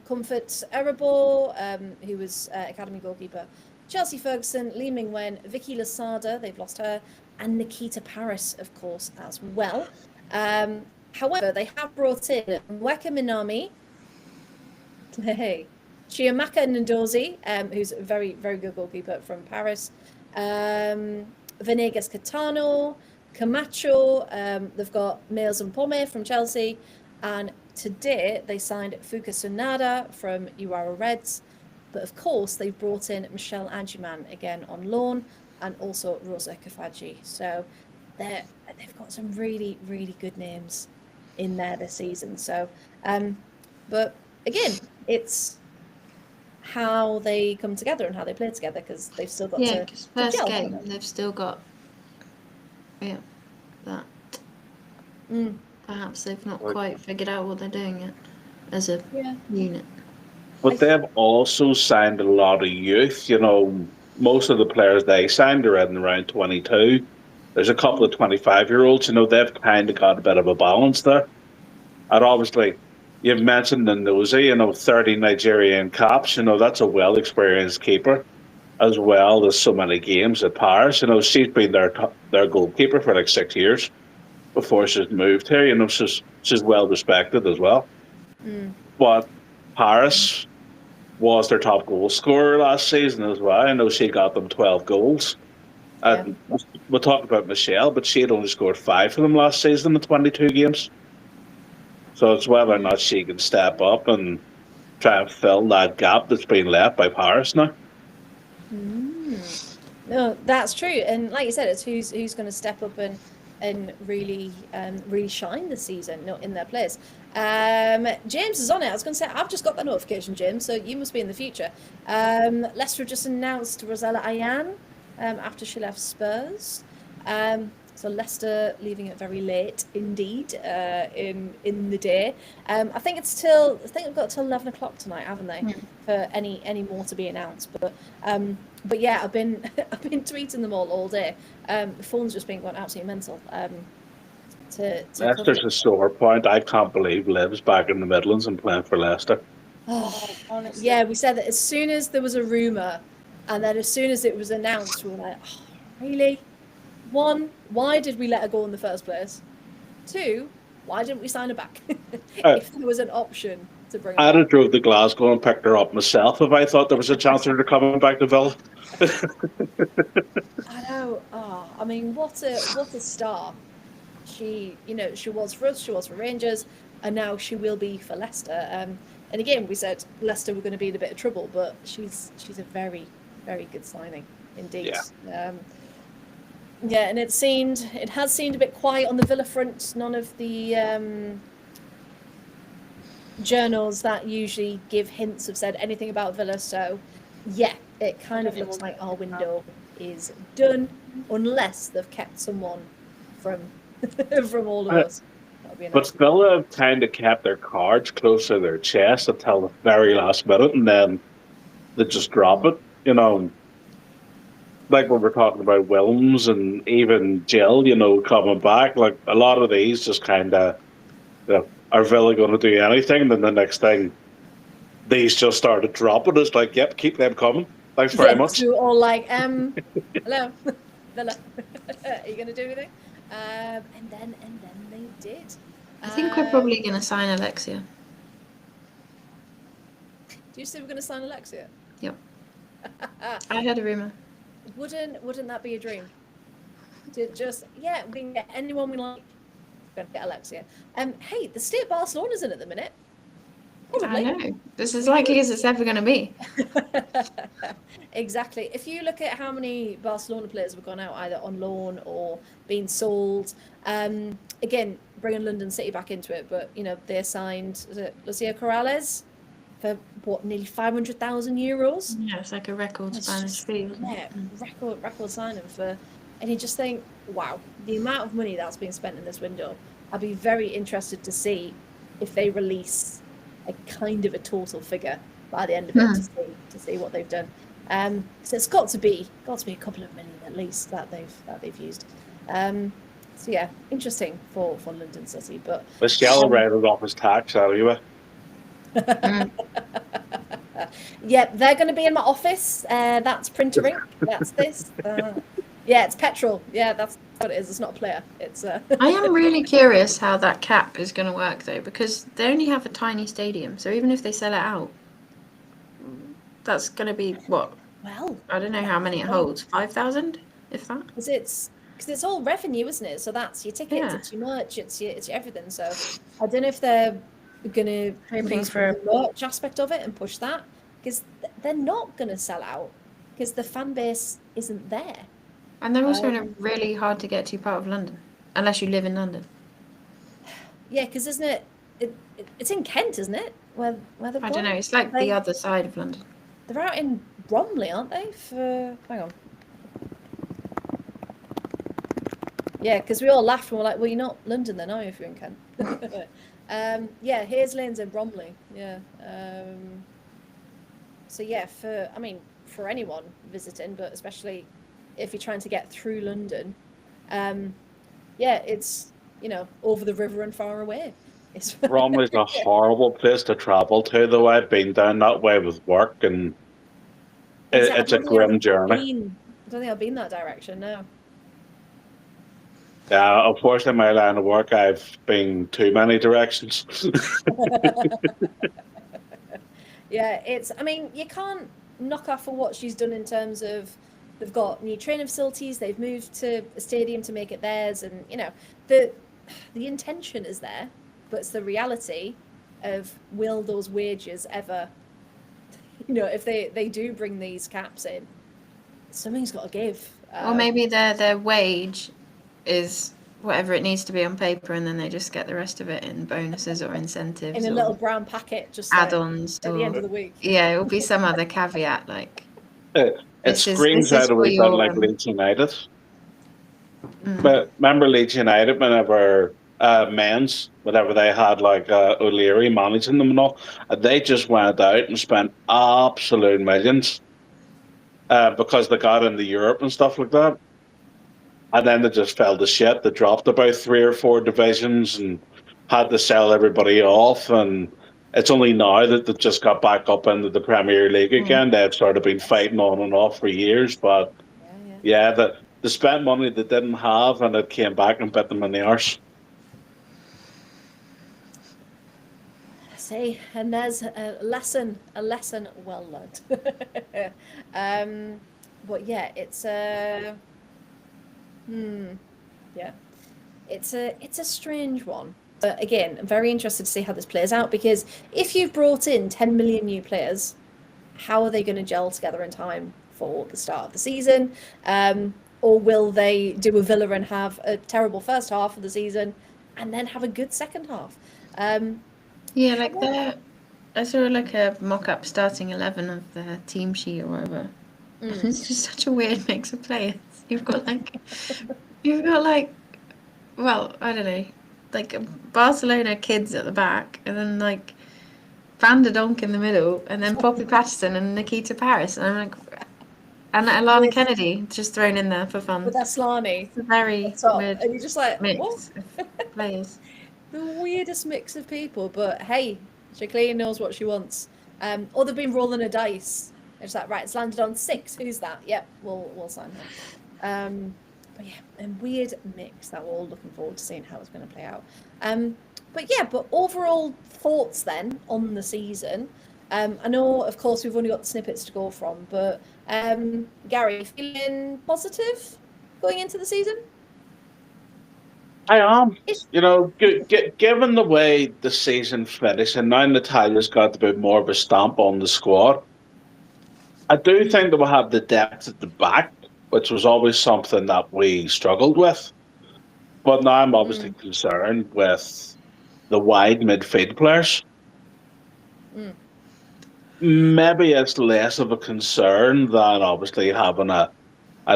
Comfort Erebor, who was academy goalkeeper, Chelsea Ferguson, Lee Ming-wen, Vicky Lasada, they've lost her, and Nikita Paris, of course, as well. However, they have brought in Mweka Minami, Chiamaka Ndozi, who's a very, very good goalkeeper from Paris, Venegas Catano, Camacho, they've got Miles and Pome from Chelsea, and today they signed Fuka Tsunoda from Urawa Reds, but of course they've brought in Michelle Agiman again on loan, and also Rosa Kafaji. So they've got some really, really good names in there this season. So, but again, it's how they come together and how they play together, because they've still got to first gel, game they've still got that. Perhaps they've not quite figured out what they're doing yet as a unit. But they've also signed a lot of youth. You know, most of the players they signed are in around 22. There's a couple of 25-year-olds. You know, they've kind of got a bit of a balance there. And obviously, you've mentioned Nnozi, you know, 30 Nigerian caps. You know, that's a well-experienced keeper, as well as so many games at Paris. You know, she's been their goalkeeper for like 6 years before she's moved here. You know, she's well respected as well. But Paris was their top goal scorer last season as well. I know she got them 12 goals. And we'll talk about Michelle, but she had only scored 5 for them last season in 22 games. So it's whether or not she can step up and try and fill that gap that's been left by Paris now. No, that's true. And like you said, it's who's going to step up and really shine this season, in their place. James is on it. I was going to say, I've just got that notification, James, so you must be in the future. Leicester just announced Rosella Ayan after she left Spurs. So Leicester leaving it very late indeed in the day. I think we've got till 11 o'clock tonight, haven't they? For any more to be announced. But yeah, I've been tweeting them all day. The phone's just been going absolutely mental. Leicester's a sore point. I can't believe Liv's back in the Midlands and playing for Leicester. Oh, honestly. Yeah, we said that as soon as there was a rumour, and then as soon as it was announced, we were like, oh, really? 1, why did we let her go in the first place? 2, why didn't we sign her back? If there was an option to bring I'd her have drove to Glasgow and picked her up myself if I thought there was a chance of her coming back to Villa. I know. Oh, I mean, what a star. She, she was for us, she was for Rangers, and now she will be for Leicester. And again, we said Leicester were going to be in a bit of trouble, but she's a very, very good signing indeed. Yeah. Yeah, and it has seemed a bit quiet on the Villa front. None of the journals that usually give hints have said anything about Villa. So, yeah, it kind of looks like our window is done, unless they've kept someone from from all of us. That'll be a But nice. Villa have kind of kept their cards close to their chest until the very last minute, and then they just drop it. Like when we're talking about Wilms and even Jill, coming back. Like a lot of these just kind of, are Villa going to do anything? And then the next thing, these just started dropping. It's like, yep, keep them coming. Thanks very much. So all like, hello, Villa, are you going to do anything? And then they did. I think we're probably going to sign Alexia. Do you say we're going to sign Alexia? Yep. I heard a rumour. Wouldn't that be a dream? To just we can get anyone we like. We're going to get Alexia. Hey, the state of Barcelona's in at the minute. Probably. I know. This is as likely as it's ever going to be. Exactly. If you look at how many Barcelona players have gone out either on loan or been sold, again, bringing London City back into it, but they signed Lucia Corrales for nearly 500,000 euros. Yeah, it's like a record Spanish fee. Yeah, record signing for, and you just think, wow, the amount of money that's being spent in this window. I'd be very interested to see if they release a kind of a total figure by the end of it to see what they've done. So it's got to be a couple of million at least that they've used. So yeah, interesting for London City, but Michelle rounded off his tax anyway. Yeah, they're going to be in my office. That's printer ink. That's this. Yeah, it's petrol. Yeah, that's what it is. It's not a player. It's. I am really curious how that cap is going to work though, because they only have a tiny stadium. So even if they sell it out, that's going to be what? Well, I don't know how many it holds. 5,000, if that. Because it's all revenue, isn't it? So that's your tickets, Yeah. it's your merch, it's your everything. So I don't know if they're going to Hoping for the merch aspect of it and push that, because they're not going to sell out because the fan base isn't there. And they're also in a really hard to get to part of London, unless you live in London. Yeah, because isn't it's in Kent, isn't it? Where they've I gone? don't know. It's like the other side of London. They're out in Bromley, aren't they? Hang on. Yeah, because we all laughed and we're like, well, you're not London then, are you, if you're in Kent? Yeah, Hayes Lane's in Bromley. Yeah. So yeah, for anyone visiting, but especially if you're trying to get through London, yeah, it's over the river and far away. Bromley's a horrible place to travel to, though. I've been down that way with work, and it's a grim journey. I don't think I've been that direction, no. Yeah, unfortunately, my line of work, I've been too many directions. Yeah, you can't knock off for what she's done in terms of they've got new training facilities, they've moved to a stadium to make it theirs, and the intention is there, but it's the reality of will those wages ever, if they do bring these caps in, something's got to give. Or maybe their wage is whatever it needs to be on paper, and then they just get the rest of it in bonuses or incentives in a or little brown packet, just add-ons at the end of the week. Yeah, it will be some other caveat like It screams out a wee bit like Leeds United. But remember Leeds United whenever whenever they had like O'Leary managing them and all, they just went out and spent absolute millions because they got into Europe and stuff like that. And then they just fell to shit. They dropped about 3 or 4 divisions and had to sell everybody off. And it's only now that they've just got back up into the Premier League again. They've sort of been fighting on and off for years. But yeah, they spent money they didn't have, and it came back and bit them in the arse. See, and there's a lesson well learned. But yeah, it's a yeah, it's a strange one. But again, I'm very interested to see how this plays out, because if you've brought in 10 million new players, how are they going to gel together in time for the start of the season? Or will they do a Villa and have a terrible first half of the season and then have a good second half? Yeah, like I saw like a mock-up starting 11 of the team sheet or whatever. It's just such a weird mix of players. You've got like, well, I don't know, like Barcelona kids at the back, and then like Van der Donk in the middle, and then Poppy Patterson and Nikita Paris, and I'm like, and Alana Kennedy just thrown in there for fun. With Aslani. It's a very weird and you're just like, mix what? of players. The weirdest mix of people, but hey, Jacqueline knows what she wants. Or they've been rolling a dice. It's like, right, it's landed on 6. Who's that? Yep, we'll sign her. But yeah, a weird mix that we're all looking forward to seeing how it's going to play out. But overall thoughts then on the season. I know, of course, we've only got the snippets to go from, but Gary, feeling positive going into the season? I am. Given the way the season finished, and now Natalia's got a bit more of a stamp on the squad, I do think that we'll have the depth at the back, which was always something that we struggled with. But now I'm obviously concerned with the wide midfield players. Maybe it's less of a concern than obviously having a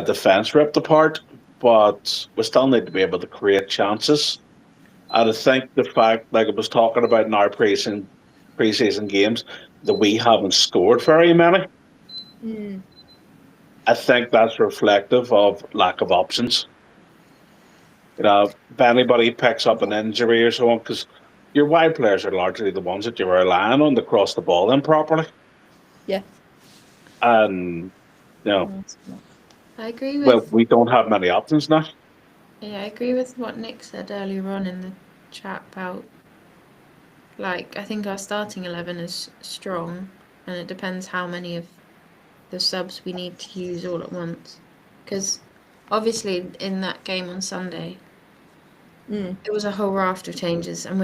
defence ripped apart, but we still need to be able to create chances. And I think the fact, like I was talking about in our pre-season games, that we haven't scored very many, I think that's reflective of lack of options. If anybody picks up an injury or so on, because your wide players are largely the ones that you're relying on to cross the ball in properly. Yeah. And, I agree with. we don't have many options now. Yeah, I agree with what Nick said earlier on in the chat about, like, I think our starting 11 is strong, and it depends how many of the subs we need to use all at once. Because obviously in that game on Sunday, it was a whole raft of changes, and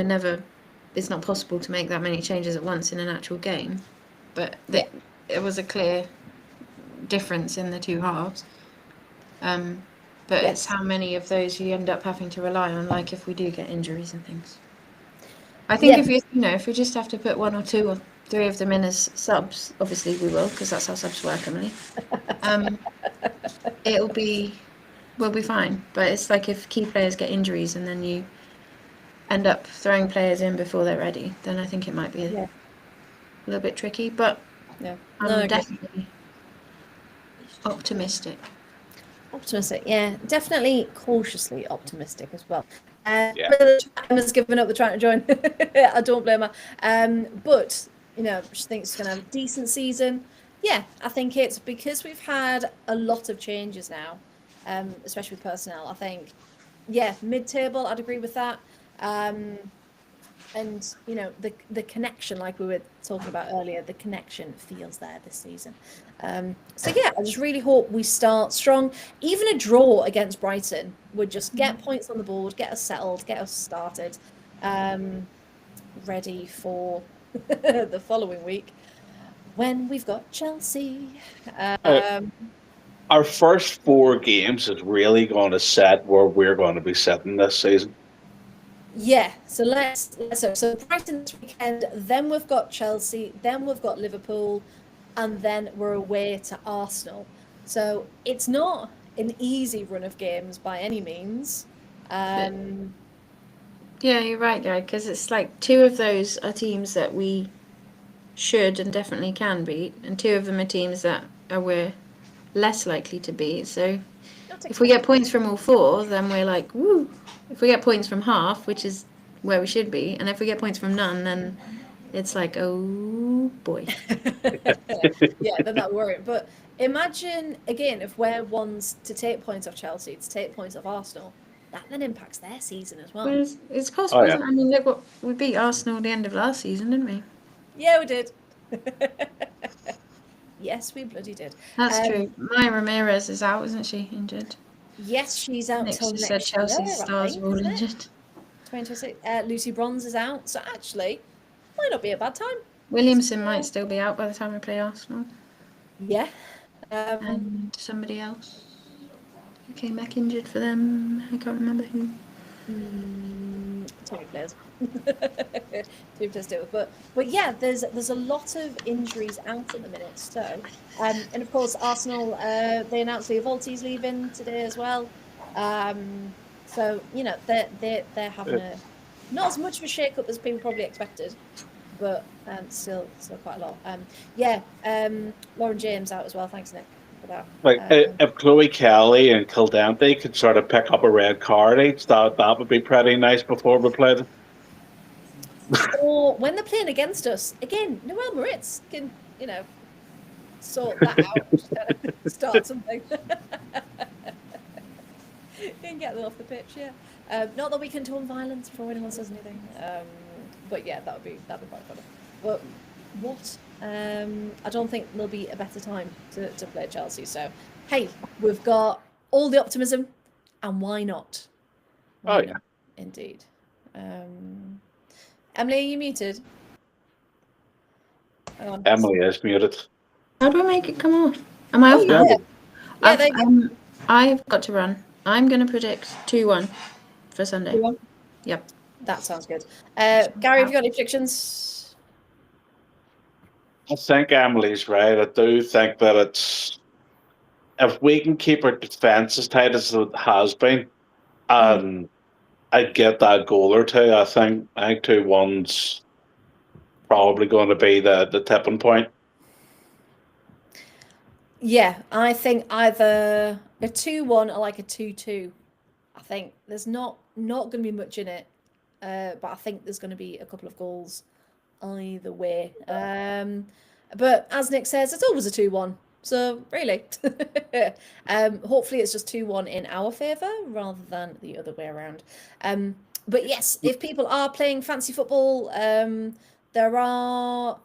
it's not possible to make that many changes at once in an actual game. But it was a clear difference in the two halves. But it's how many of those you end up having to rely on, like if we do get injuries and things. I think if we just have to put 1 or 2 or 3 of them in as subs, obviously we will, because that's how subs work, Emily. We'll be fine. But it's like if key players get injuries and then you end up throwing players in before they're ready, then I think it might be a little bit tricky. But I'm definitely optimistic. Optimistic, yeah, definitely cautiously optimistic as well. Emma's given up the trying to join. I don't blame her. But she thinks she's going to have a decent season. Yeah, I think it's because we've had a lot of changes now, especially with personnel. I think, mid-table, I'd agree with that. And the connection, like we were talking about earlier, the connection feels there this season. I just really hope we start strong. Even a draw against Brighton would just get points on the board, get us settled, get us started, ready for the following week when we've got Chelsea. Our first 4 games is really going to set where we're going to be sitting this season. Yeah, so so Brighton this weekend, then we've got Chelsea, then we've got Liverpool, and then we're away to Arsenal. So it's not an easy run of games by any means. Yeah, you're right, Guy, because it's like 2 of those are teams that we should and definitely can beat, and 2 of them are teams that we're less likely to beat. So if we get points from all 4, then we're like, woo. If we get points from half, which is where we should be, and if we get points from none, then it's like, oh boy. Yeah, then that worry. But imagine again if we're ones to take points off Chelsea, to take points off Arsenal. that then impacts their season as well. Well, it's possible. Oh, yeah. I mean, look what we beat Arsenal at the end of last season, didn't we? Yeah, we did. Yes, we bloody did. That's true. Maya Ramirez is out, isn't she? Injured. Yes, she's out Nick till just next said Chelsea's year, stars are all isn't it? injured. 2026. Lucy Bronze is out, so actually, might not be a bad time. Williamson might still be out by the time we play Arsenal. Yeah. And somebody else who came back injured for them. I can't remember who. Too many players. Too to do with. But yeah, there's a lot of injuries out at the minute. So, and of course Arsenal, they announced Leah Volti's leaving today as well. So you know they're having a not as much of a shake-up as people probably expected, but still quite a lot. Lauren James out as well. Thanks, Nick, for that. Like if Chloe Kelly and Kildante could sort of pick up a red card each, that would be pretty nice before we play them. Or when they're playing against us again, Noelle Moritz can sort that out, start something, and get them off the pitch. Yeah, not that we can tone violence before anyone says anything. But yeah, that'd be quite funny. But what? I don't think there'll be a better time to play Chelsea. So hey, we've got all the optimism, and why not? Oh yeah, indeed. Emily, are you muted? Hang on. Emily is muted. How do I make it come off? Am I off now? Yeah, I've got to run. I'm going to predict 2-1 for Sunday. 2-1? Yep. That sounds good. Gary, have you got any predictions? I think Emily's right. I do think that it's if we can keep our defence as tight as it has been, and I'd get that goal or two. I think 2-1's probably going to be the tipping point. Yeah, I think either a 2-1 or like a 2-2. I think there's not going to be much in it, but I think there's going to be a couple of goals either way. But as Nick says, it's always a 2-1. So really, hopefully it's just 2-1 in our favour rather than the other way around. But yes, if people are playing fancy football, there are.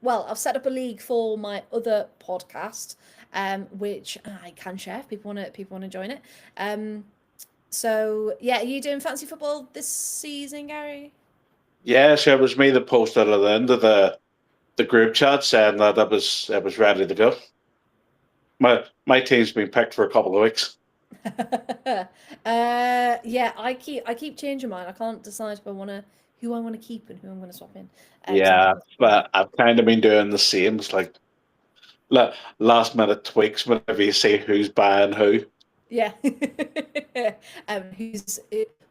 Well, I've set up a league for my other podcast, which I can share if people want to join it. So yeah, are you doing fancy football this season, Gary? Yes, it was me that posted at the end of the group chat saying that it was ready to go. My team's been picked for a couple of weeks. Yeah, I keep changing mine. I can't decide who I want to keep and who I'm going to swap in. Yeah, but I've kind of been doing the same. It's like last minute tweaks whenever you see who's buying who. Yeah.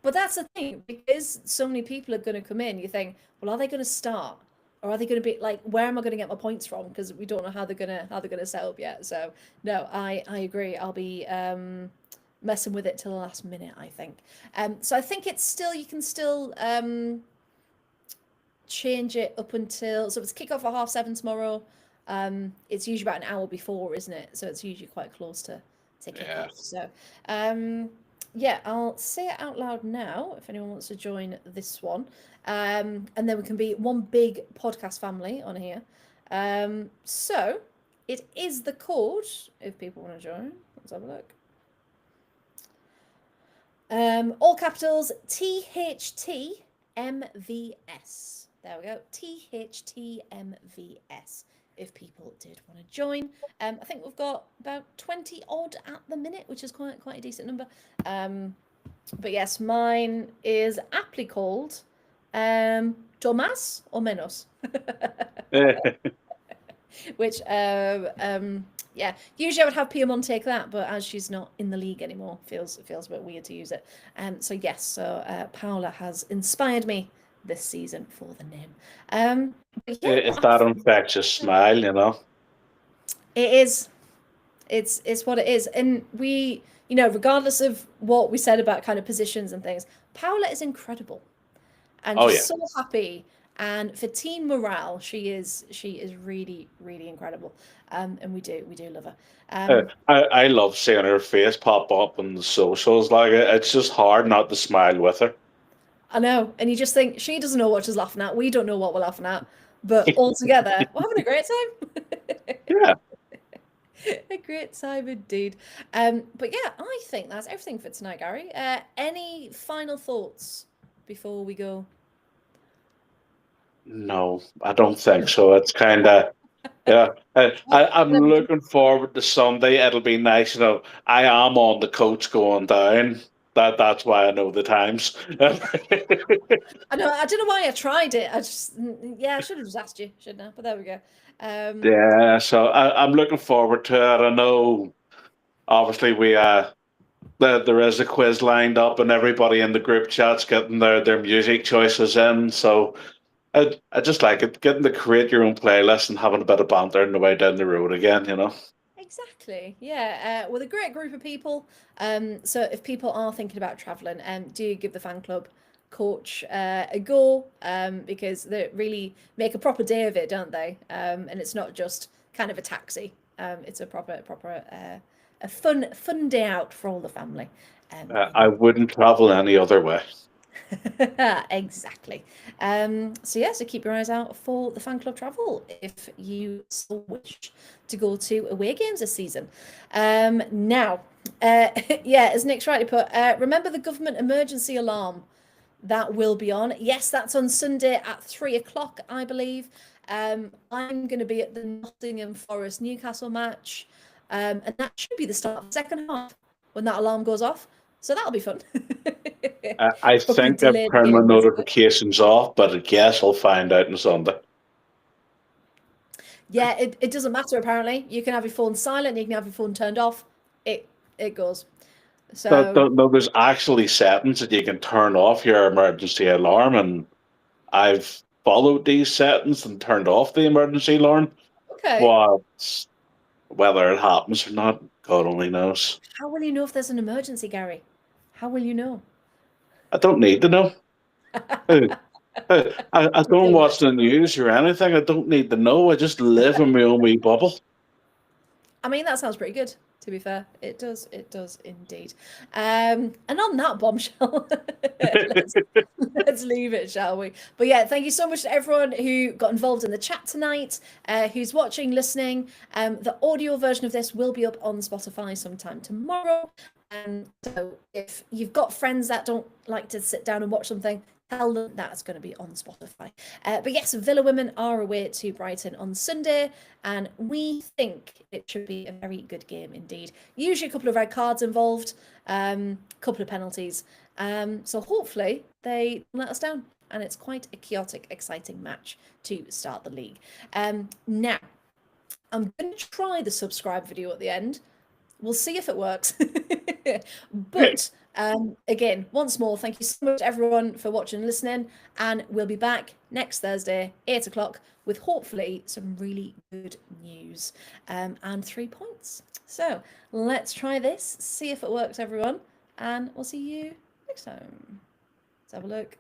But that's the thing, because so many people are going to come in. You think, well, are they going to start, or are they going to be like, where am I going to get my points from? Because we don't know how they're gonna set up yet. So no, I agree. I'll be messing with it till the last minute, I think. So I think it's still, you can still change it up until, so it's kick off at 7:30 tomorrow. It's usually about an hour before, isn't it? So it's usually quite close to kick off. So yeah, I'll say it out loud now if anyone wants to join this one. And then we can be one big podcast family on here. So it is the code if people want to join. Let's have a look. All capitals THTMVS. There we go. THTMVS. If people did want to join. I think we've got about 20 odd at the minute, which is quite a decent number. But yes, mine is aptly called Tomas or Menos. Which yeah, usually I would have Piamon take that, but as she's not in the league anymore, feels a bit weird to use it. So yes, Paola has inspired me this season for the name. Yeah, it's that infectious smile, you know. It is. It's what it is, and we, regardless of what we said about kind of positions and things, Paola is incredible, and just so happy. And for team morale, she is really, really incredible. And we do love her. I love seeing her face pop up on the socials. Like it's just hard not to smile with her. I know, and you just think she doesn't know what she's laughing at. We don't know what we're laughing at, but all together, we're having a great time. Yeah. A great time indeed. But yeah, I think that's everything for tonight, Gary. Any final thoughts before we go? No, I don't think so. It's kind of yeah. I'm looking forward to Sunday. It'll be nice. I am on the coach going down. That's why I know the times. I know. I don't know why I tried it. I should have just asked you, shouldn't I? But there we go. Yeah, so I'm looking forward to it. I know, obviously, there is a quiz lined up, and everybody in the group chat's getting their music choices in. So I just like it, getting to create your own playlist and having a bit of banter on the way down the road again. Exactly. Yeah. With a great group of people. So if people are thinking about traveling, do give the fan club coach a go, because they really make a proper day of it, don't they? And it's not just kind of a taxi. It's a proper a fun day out for all the family. I wouldn't travel any other way. Exactly. So keep your eyes out for the fan club travel if you so wish to go to away games this season. Now, as Nick's rightly put, remember the government emergency alarm that will be on. Yes, that's on Sunday at 3 o'clock, I believe. I'm going to be at the Nottingham Forest Newcastle match, and that should be the start of the second half when that alarm goes off. So that'll be fun. I think I've turned my notifications off, but I guess I'll find out on Sunday. Yeah, it doesn't matter apparently. You can have your phone silent, you can have your phone turned off. It goes. So No, there's actually settings that you can turn off your emergency alarm, and I've followed these settings and turned off the emergency alarm. okay. But whether it happens or not, God only knows. How will you know if there's an emergency, Gary? How will you know? I don't need to know. I don't watch the news or anything. I don't need to know. I just live in my own wee bubble. I mean, that sounds pretty good, to be fair. It does indeed. And on that bombshell, let's leave it, shall we? But yeah, thank you so much to everyone who got involved in the chat tonight, who's watching, listening. The audio version of this will be up on Spotify sometime tomorrow. So if you've got friends that don't like to sit down and watch something, tell them that's going to be on Spotify. But yes, Villa Women are away to Brighton on Sunday, and we think it should be a very good game indeed. Usually a couple of red cards involved, couple of penalties. So hopefully they let us down, and it's quite a chaotic, exciting match to start the league. Now, I'm going to try the subscribe video at the end. We'll see if it works. But again, once more, thank you so much everyone for watching and listening, and we'll be back next Thursday, 8 o'clock, with hopefully some really good news and 3 points. So let's try this, see if it works, everyone, and we'll see you next time. Let's have a look.